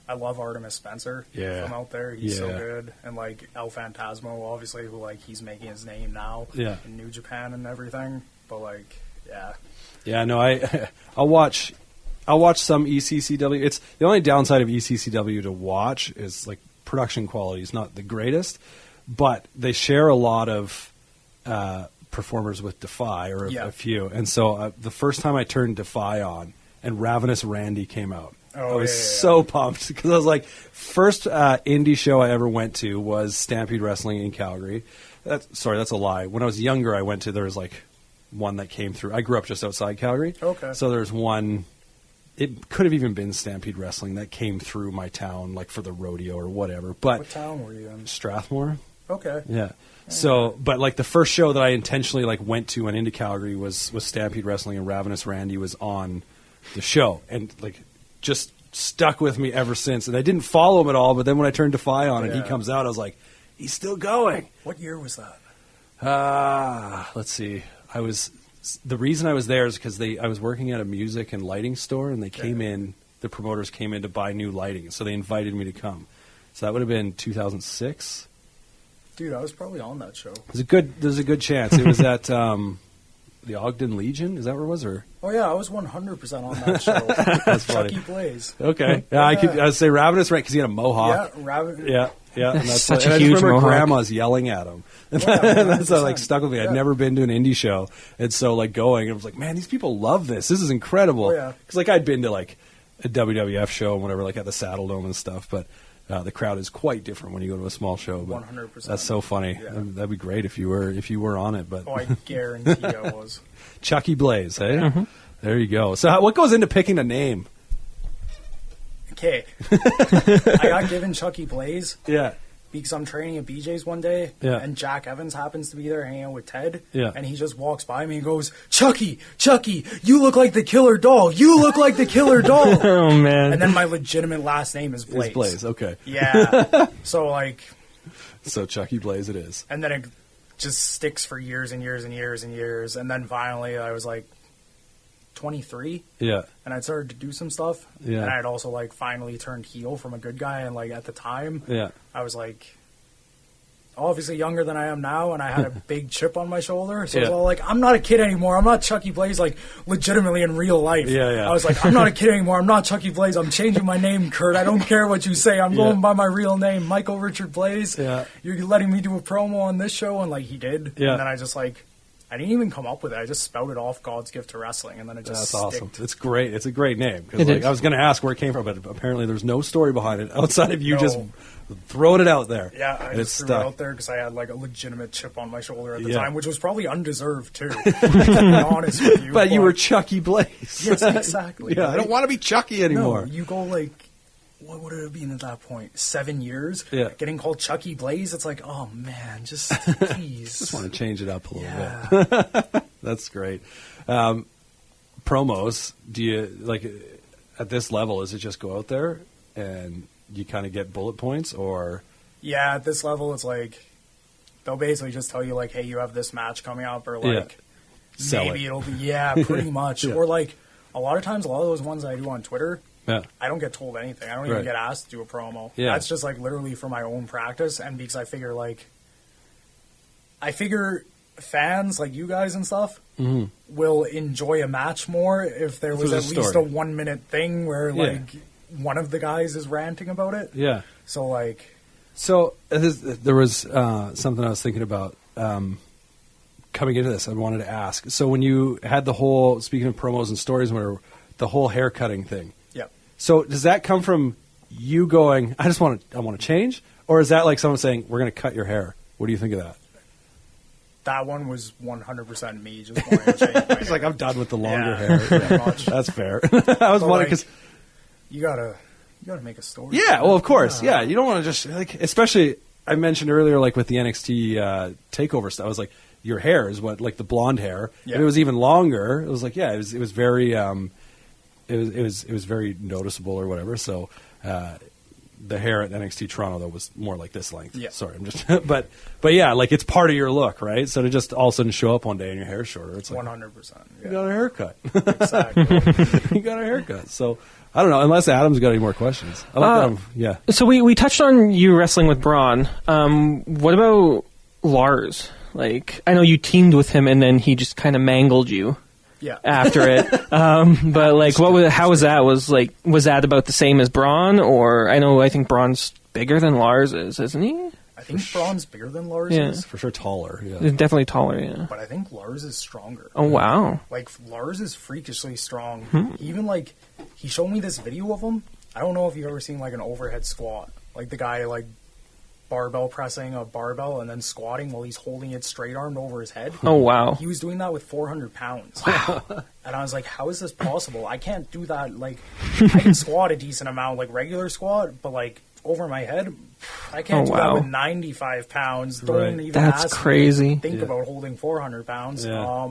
I love Artemis Spencer Yeah. from out there. He's so Yeah. good. And like El Phantasmo, obviously, who like he's making his name now Yeah. in New Japan and everything. But like, yeah. Yeah. No, I'll watch some ECCW. It's the only downside of ECCW to watch is like production quality is not the greatest, but they share a lot of performers with Defy, or a few. And so the first time I turned Defy on and Ravenous Randy came out, I was so pumped because I was like, first indie show I ever went to was Stampede Wrestling in Calgary. That's a lie. When I was younger, I went to, there was like one that came through. I grew up just outside Calgary. Okay. So there's one, it could have even been Stampede Wrestling that came through my town, like for the rodeo or whatever. But What town were you in? Strathmore. Okay. Yeah. So, but like the first show that I intentionally like went to and into Calgary was Stampede Wrestling, and Ravenous Randy was on the show, and like just stuck with me ever since. And I didn't follow him at all, but then when I turned Defy on and he comes out, I was like, he's still going. What year was that? Let's see. The reason I was there is because I was working at a music and lighting store, and they came in. The promoters came in to buy new lighting, so they invited me to come. So that would have been 2006. Dude, I was probably on that show. There's a good chance it was at the Ogden Legion. Is that where it was? Or Oh yeah, I was 100% on that show. that's funny. Chucky Blais. Okay, yeah, I'd say Ravenous right because he had a mohawk. Yeah, Rabbit. Yeah. And that's Such and a I just huge remember mohawk. grandmas yelling at him. And Yeah, that's how like 100%. stuck with me. I'd Yeah. never been to an indie show, and so like going, I was like, man, these people love this. This is incredible. Oh, yeah. Because like I'd been to like a WWF show and whatever, like at the Saddle Dome and stuff, but the crowd is quite different when you go to a small show. But 100%. That's so funny. Yeah. That'd be great if you were on it. But Oh, I guarantee I was. Chucky Blais, hey? There you go. So what goes into picking a name? Okay. I got given Chucky Blais Yeah. because I'm training at BJ's one day, Yeah. and Jack Evans happens to be there hanging out with Ted, Yeah. and he just walks by me and goes, Chucky, you look like the killer doll. You look like the killer doll. Oh man. And then my legitimate last name is Blais. It's Blais. Okay. Yeah. So, like, So Chucky Blais it is. and then it just sticks for years and years and years and years, and then finally I was like 23, Yeah. and I started to do some stuff, Yeah. and I had also like finally turned heel from a good guy, and like at the time Yeah. I was like obviously younger than I am now, and I had a big chip on my shoulder, so I was Yeah. all like, I'm not a kid anymore, I'm not Chucky Blais, like legitimately in real life. Yeah. I was like, I'm not a kid anymore, I'm not Chucky Blais, I'm changing my name, Kurt, I don't care what you say, I'm going by my real name, Michael Richard Blais. Yeah. You're letting me do a promo on this show, and like he did. Yeah. And then I just like, I didn't even come up with it. I just spouted off God's gift to wrestling, and then it just That's awesome. sticked. It's great. It's a great name. 'Cause, It like, is. I was going to ask where it came from, but apparently there's no story behind it outside of you No. just throwing it out there. Yeah, I And just threw it out there because I had like a legitimate chip on my shoulder at the Yeah. time, which was probably undeserved too. To be honest with you, But you were Chucky Blais. yes, exactly. Yeah, I don't want to be Chucky anymore. No, you go like, what would it have been at that point? 7 years? Yeah. Getting called Chucky Blais? It's like, oh man, just please. Just want to change it up a little yeah. bit. That's great. Promos, do you, like, at this level, is it just go out there and you kind of get bullet points, or? Yeah, at this level, it's like, they'll basically just tell you like, hey, you have this match coming up, or like, Sell maybe it. it'll be, yeah, pretty much. Yeah. Or like, a lot of times, a lot of those ones I do on Twitter, Yeah. I don't get told anything. I don't even Right. get asked to do a promo. Yeah. That's just like literally for my own practice, and because I figure fans like you guys and stuff will enjoy a match more if there was there's at a least story. a 1 minute thing where Yeah. like one of the guys is ranting about it. Yeah. So like, So there was something I was thinking about coming into this. I wanted to ask. So when you had the whole, speaking of promos and stories, where the whole hair cutting thing. Yep. So does that come from you going, I want to change? Or is that like someone saying, we're going to cut your hair? What do you think of that? That one was 100% me just wanting to change. It's like, I'm done with the longer Yeah, hair. pretty much. That's fair. I was But, wondering because, you gotta make a story. yeah, well, of course. Yeah, you don't want to just, like, especially, I mentioned earlier, like with the NXT takeover stuff, I was like, your hair is what, like the blonde hair. Yeah. If it was even longer, it was like, yeah, it was very, it was very noticeable or whatever. So, the hair at NXT Toronto though was more like this length. Yeah. Sorry, I'm just, but yeah, like it's part of your look, right? So to just all of a sudden show up one day and your hair's shorter, it's like 100%. you got a haircut. Exactly. You got a haircut. So I don't know, unless Adam's got any more questions. I like Adam. Yeah. So we touched on you wrestling with Braun. What about Lars? Like, I know you teamed with him and then he just kind of mangled you Yeah. after it. But like, how was that? Was that about the same as Braun? Or I think Braun's bigger than Lars is, isn't he? I think Braun's bigger than Lars Yeah. is, For sure taller. Yeah. He's definitely taller, yeah. but I think Lars is stronger. Oh, wow. Like, Lars is freakishly strong. Hmm. He even, like, he showed me this video of him. I don't know if you've ever seen, like, an overhead squat. Like, the guy, like, barbell pressing a barbell and then squatting while he's holding it straight armed over his head. Oh, wow. He was doing that with 400 pounds. Wow. And I was like, how is this possible? I can't do that. Like, I can squat a decent amount, like regular squat, but like over my head, I can't Oh, do that wow. with 95 pounds. Don't Right. even That's ask crazy. Me to think Yeah. about holding 400 pounds. Yeah.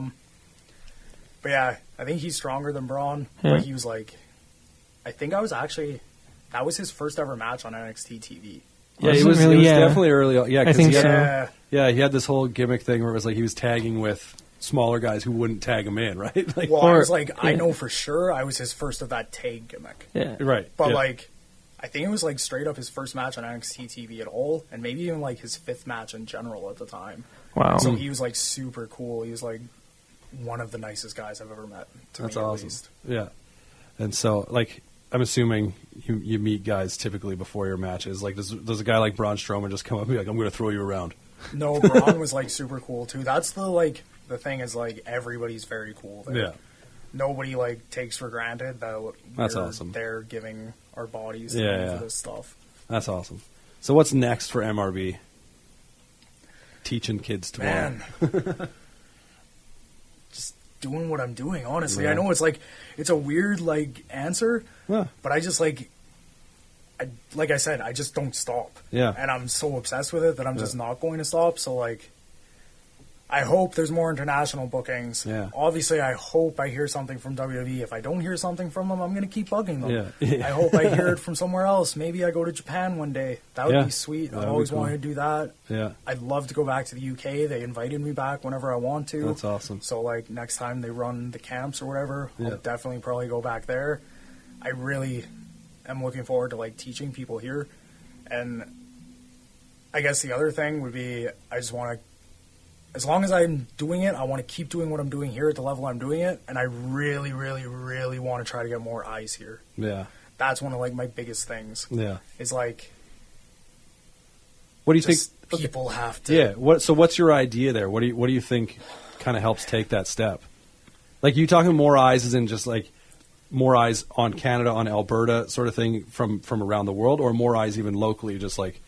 But yeah, I think he's stronger than Braun. Yeah. But he was like, I think that was his first ever match on NXT TV. Yeah, Was it it was, really? it was Yeah. definitely early on. Yeah, I 'cause think he had, so. Yeah. Yeah, he had this whole gimmick thing where it was like he was tagging with smaller guys who wouldn't tag him in, right? Like, Well, I Or- was like, I yeah. know for sure I was his first of that tag gimmick. Yeah. right. But yeah. like, I think it was like straight up his first match on NXT TV at all, and maybe even like his fifth match in general at the time. Wow. So he was like super cool. He was like one of the nicest guys I've ever met. That's me, at awesome. least. Yeah. And so, like, I'm assuming you meet guys typically before your matches. Like, does a guy like Braun Strowman just come up and be like, I'm going to throw you around? No, Braun was like super cool too. That's the thing is like everybody's very cool there. Yeah. Nobody like takes for granted that That's we're awesome. there giving our bodies Yeah, for yeah. this stuff. That's awesome. So what's next for MRB? Teaching kids to Man. Just doing what I'm doing, honestly. Yeah. I know it's a weird like answer, Yeah. but I just like I said, I just don't stop. Yeah. And I'm so obsessed with it that I'm just not going to stop. So like I hope there's more international bookings. Yeah. Obviously, I hope I hear something from WWE. If I don't hear something from them, I'm going to keep bugging them. Yeah. I hope I hear it from somewhere else. Maybe I go to Japan one day. That would Yeah. be sweet. That I've would always be cool. wanted to do that. Yeah. I'd love to go back to the UK. They invited me back whenever I want to. That's awesome. So, like, next time they run the camps or whatever, Yeah. I'll definitely probably go back there. I really am looking forward to, like, teaching people here. And I guess the other thing would be I just want to, as long as I'm doing it, I want to keep doing what I'm doing here at the level I'm doing it. And I really, really, really want to try to get more eyes here. Yeah. That's one of, like, my biggest things. Yeah. Is, like, What do you just think? people have to. Yeah. So what's your idea there? What do you think kind of helps take that step? Like, you talking more eyes as in just like more eyes on Canada, on Alberta sort of thing from around the world, or more eyes even locally, just like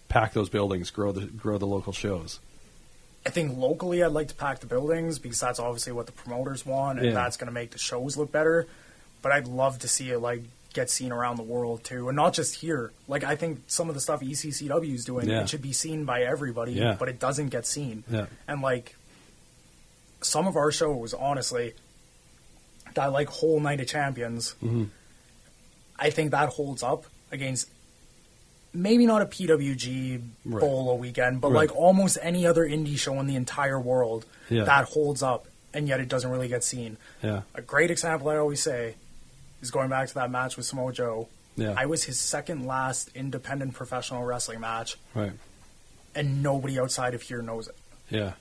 pack those buildings, grow the local shows? I think locally I'd like to pack the buildings because that's obviously what the promoters want, and Yeah. that's going to make the shows look better. But I'd love to see it like get seen around the world too, and not just here. Like, I think some of the stuff ECCW is doing, Yeah. it should be seen by everybody, Yeah. but it doesn't get seen. Yeah. And like some of our shows, honestly, that like whole Night of Champions, Mm-hmm. I think that holds up against maybe not a PWG Right. Bola weekend, but Right. like almost any other indie show in the entire world Yeah. that holds up, and yet it doesn't really get seen. Yeah. A great example I always say is going back to that match with Samoa Joe. Yeah. I was his second last independent professional wrestling match, Right. and nobody outside of here knows it. Yeah.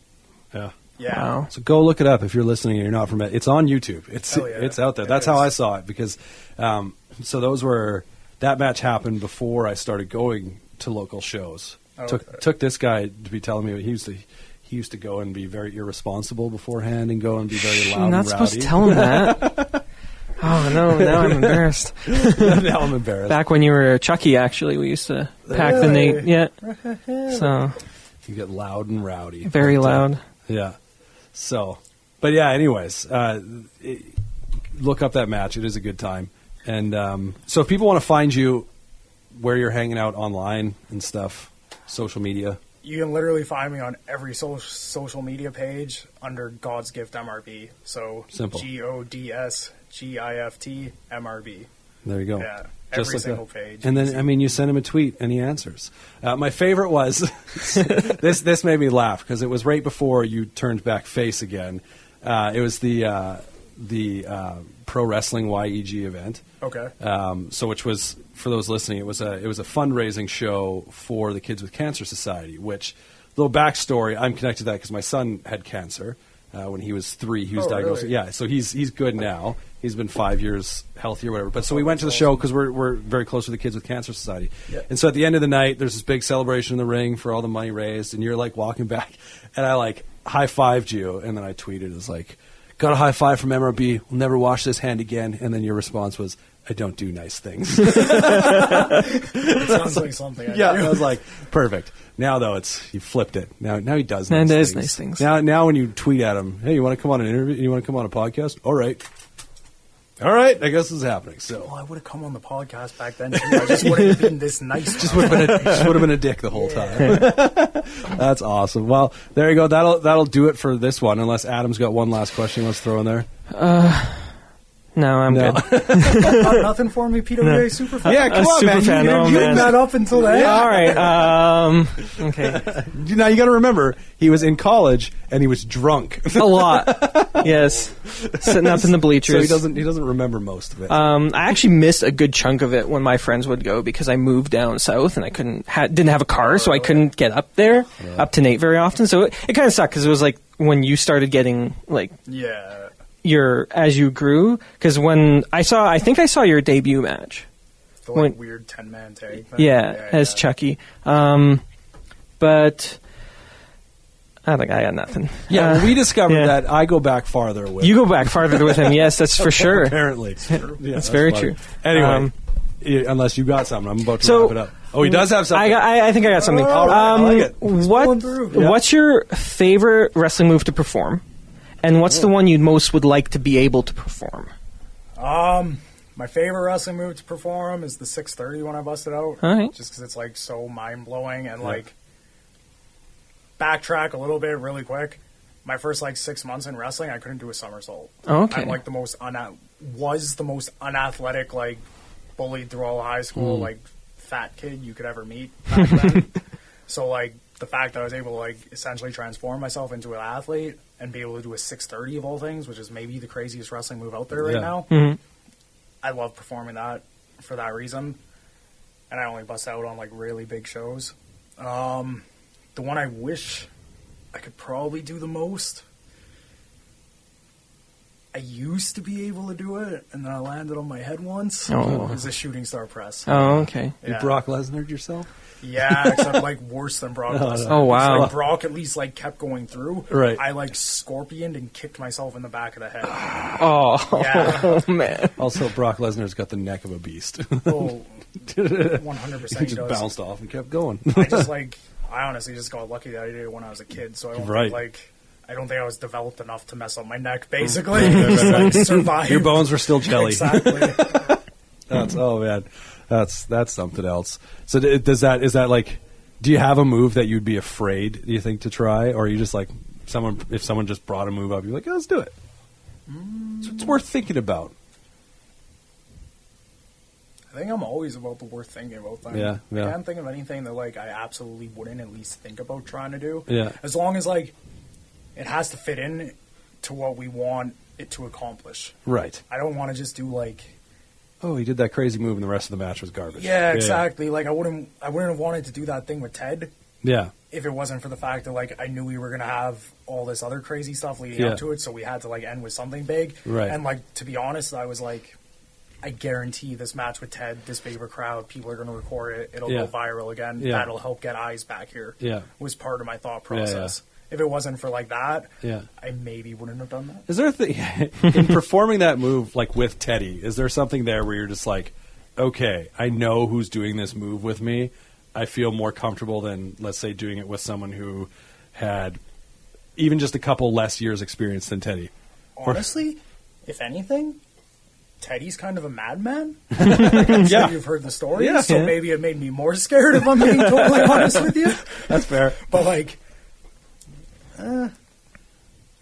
Yeah. Yeah. Wow. So go look it up if you're listening and you're not from it. It's on YouTube. It's Hell yeah. it's out there. It That's is. how I saw it because so that match happened before I started going to local shows. Okay. Took this guy to be telling me he used to go and be very irresponsible beforehand and go and be very loud You're not and rowdy. supposed to tell him that. Oh, no, now I'm embarrassed. Now I'm embarrassed. Back when you were Chucky, actually, we used to pack the name. Yeah. So, You get loud and rowdy. very loud. Yeah. So, but yeah, anyways, look up that match. It is a good time. And so if people want to find you, where you're hanging out online and stuff, social media. You can literally find me on every social media page under God's Gift MRB. So Simple. GODSGIFT MRB. There you go. Yeah, Just every like single that. page. And then, I mean, you send him a tweet and he answers. My favorite was this made me laugh because it was right before you turned back face again. It was the Pro Wrestling YEG event. Okay. So, which was, for those listening, it was a fundraising show for the Kids with Cancer Society. Which, little backstory, I'm connected to that because my son had cancer when he was 3. He was diagnosed. Really? Yeah, so he's good now. He's been 5 years healthy or whatever. But so we went to the show because we're very close to the Kids with Cancer Society. Yeah. And so at the end of the night, there's this big celebration in the ring for all the money raised, and you're like walking back, and I like high-fived you, and then I tweeted, it was like, got a high five from MRB, we'll never wash this hand again. And then your response was, I don't do nice things. It sounds like something. I do. I was like, perfect. Now though, you flipped it. Now he does Now nice he does things. nice things. Now when you tweet at him, hey, you want to come on an interview? You want to come on a podcast? All right, I guess this is happening. So Well, I would have come on the podcast back then, too. I just wouldn't have been this nice. just would have been a dick the whole time. That's awesome. Well, there you go. That'll do it for this one. Unless Adam's got one last question he wants to throw in there. No, I'm No. good. Got nothing for me, PWA Superfan. Yeah, come on, super man. fan. Oh, You man. that up until then. All right. Okay. Now you got to remember, he was in college and he was drunk, A lot. Yes. Sitting up in the bleachers. so he doesn't remember most of it. I actually missed a good chunk of it when my friends would go because I moved down south and I didn't have a car, so I couldn't get up there, up to Nate very often. So it kind of sucked because it was like when you started getting like Yeah. as you grew. Because when I think I saw your debut match. The When- weird 10-man tag thing. Yeah, as Chucky. But I think I got nothing. Yeah, well, we discovered yeah. that I go back farther with You go back farther with him. Yes, that's for sure. apparently. Yeah, That's very funny. true. Anyway, unless you got something, I'm about to so- wrap it up. Oh, he does have something. I think I got something. All right, I like it. pulling through. Yeah. What's your favorite wrestling move to perform? And what's the one you most would like to be able to perform? My favorite wrestling move to perform is the 630 when I busted out. All right. Just because it's like so mind-blowing and like backtrack a little bit really quick. My first like 6 months in wrestling, I couldn't do a somersault. Oh, okay. I'm like the most unathletic, like bullied through all of high school, like fat kid you could ever meet back then. So like the fact that I was able to like essentially transform myself into an athlete and be able to do a 630 of all things, which is maybe the craziest wrestling move out there right Yeah. now. Mhm. I love performing that for that reason. And I only bust out on like really big shows. The one I wish I could probably do the most, I used to be able to do it, and then I landed on my head once. Oh. It was a shooting star press. Oh, okay. You Yeah. Brock Lesnar yourself? Yeah, except like worse than Brock Lesnar. Oh, wow. Like, Brock at least like kept going through. Right. I like scorpioned and kicked myself in the back of the head. Oh, Yeah. man. Also, Brock Lesnar's got the neck of a beast. Oh, 100% He he just does. bounced off and kept going. I honestly just got lucky that I did it when I was a kid, so I don't Right. I don't think I was developed enough to mess up my neck, basically. Just, like, survive. Your bones were still jelly. Exactly. Oh man, that's something else. So is that like? Do you have a move that you'd be afraid? Do you think to try, or are you just like if someone just brought a move up, you're like, let's do it. It's worth thinking about. I think I'm always about the worth thinking about things. Yeah, yeah. I can't think of anything that like I absolutely wouldn't at least think about trying to do. Yeah. As long as like it has to fit in to what we want it to accomplish. Right. I don't want to just do like Oh, he did that crazy move, and the rest of the match was garbage. yeah, exactly. Like I wouldn't have wanted to do that thing with Ted Yeah. if it wasn't for the fact that like I knew we were gonna have all this other crazy stuff leading Yeah. up to it, so we had to like end with something big. Right. And like to be honest, I was like, I guarantee this match with Ted, this big of a crowd, people are gonna record it. It'll Yeah. go viral again. Yeah. That'll help get eyes back here. Yeah. Was part of my thought Yeah, yeah. process. if it wasn't for like that, Yeah. I maybe wouldn't have done that. Is there a thing in performing that move, like with Teddy? Is there something there where you're just like, okay, I know who's doing this move with me. I feel more comfortable than, let's say, doing it with someone who had even just a couple less years experience than Teddy. Honestly, if anything, Teddy's kind of a madman. I'm sure you've heard the story, Yeah. so maybe it made me more scared if I'm being totally honest with you. That's fair. But like,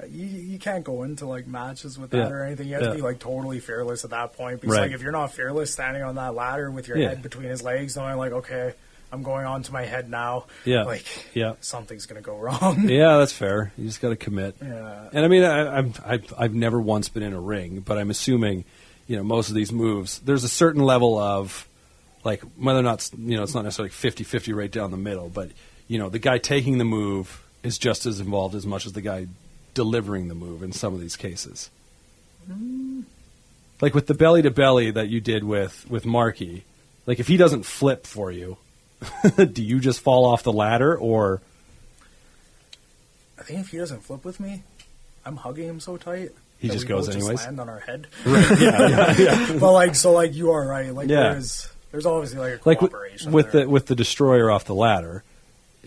you can't go into like matches with that Yeah. or anything. You have to be like totally fearless at that point. Because Right. like if you're not fearless standing on that ladder with your Yeah. head between his legs, knowing like, okay, I'm going on to my head now. Yeah. Like, Yeah. something's gonna go wrong. Yeah, that's fair. You just got to commit. Yeah. And I mean, I've never once been in a ring, but I'm assuming, most of these moves, there's a certain level of, like, whether or not, it's not necessarily 50-50 right down the middle, but, the guy taking the move is just as involved as much as the guy delivering the move in some of these cases. Like with the belly-to-belly that you did with Marky, like if he doesn't flip for you, do you just fall off the ladder, or... I think if he doesn't flip with me, I'm hugging him so tight. He that just we goes both anyways? Just land on our head. Yeah. But like, so like you are right. Like Yeah. there's obviously like a Like cooperation with there. the destroyer off the ladder,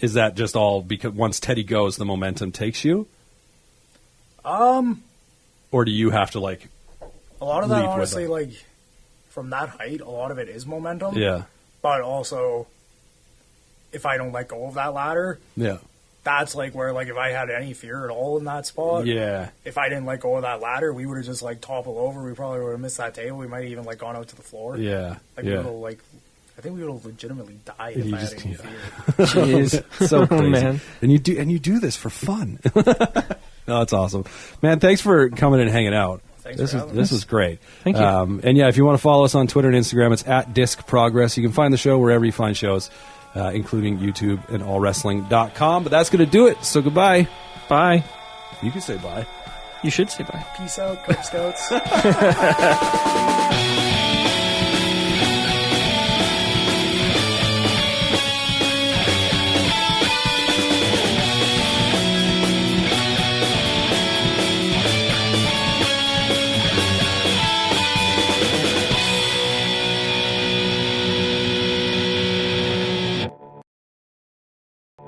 is that just all because once Teddy goes, the momentum takes you? Or do you have to like a lot of leap that with honestly it? like from that height, a lot of it is momentum. Yeah. But also, if I don't let go of that ladder, Yeah. that's like where like if I had any fear at all in that spot, Yeah. if I didn't let go of that ladder, we would have just like toppled over. We probably would have missed that table. We might have even like gone out to the floor. Yeah. Like we Yeah. would have like. I think we would have legitimately died You if I had just- any yeah. fear. Jeez. So crazy. Man. And you do this for fun. No, that's awesome. Man, thanks for coming and hanging out. Thanks This for is having this us. is great. Thank you. And yeah, if you want to follow us on Twitter and Instagram, it's at Disc Progress. You can find the show wherever you find shows, including YouTube and allwrestling.com. But that's going to do it. So goodbye. Bye. You can say bye. You should say bye. Peace out, Cub Scouts.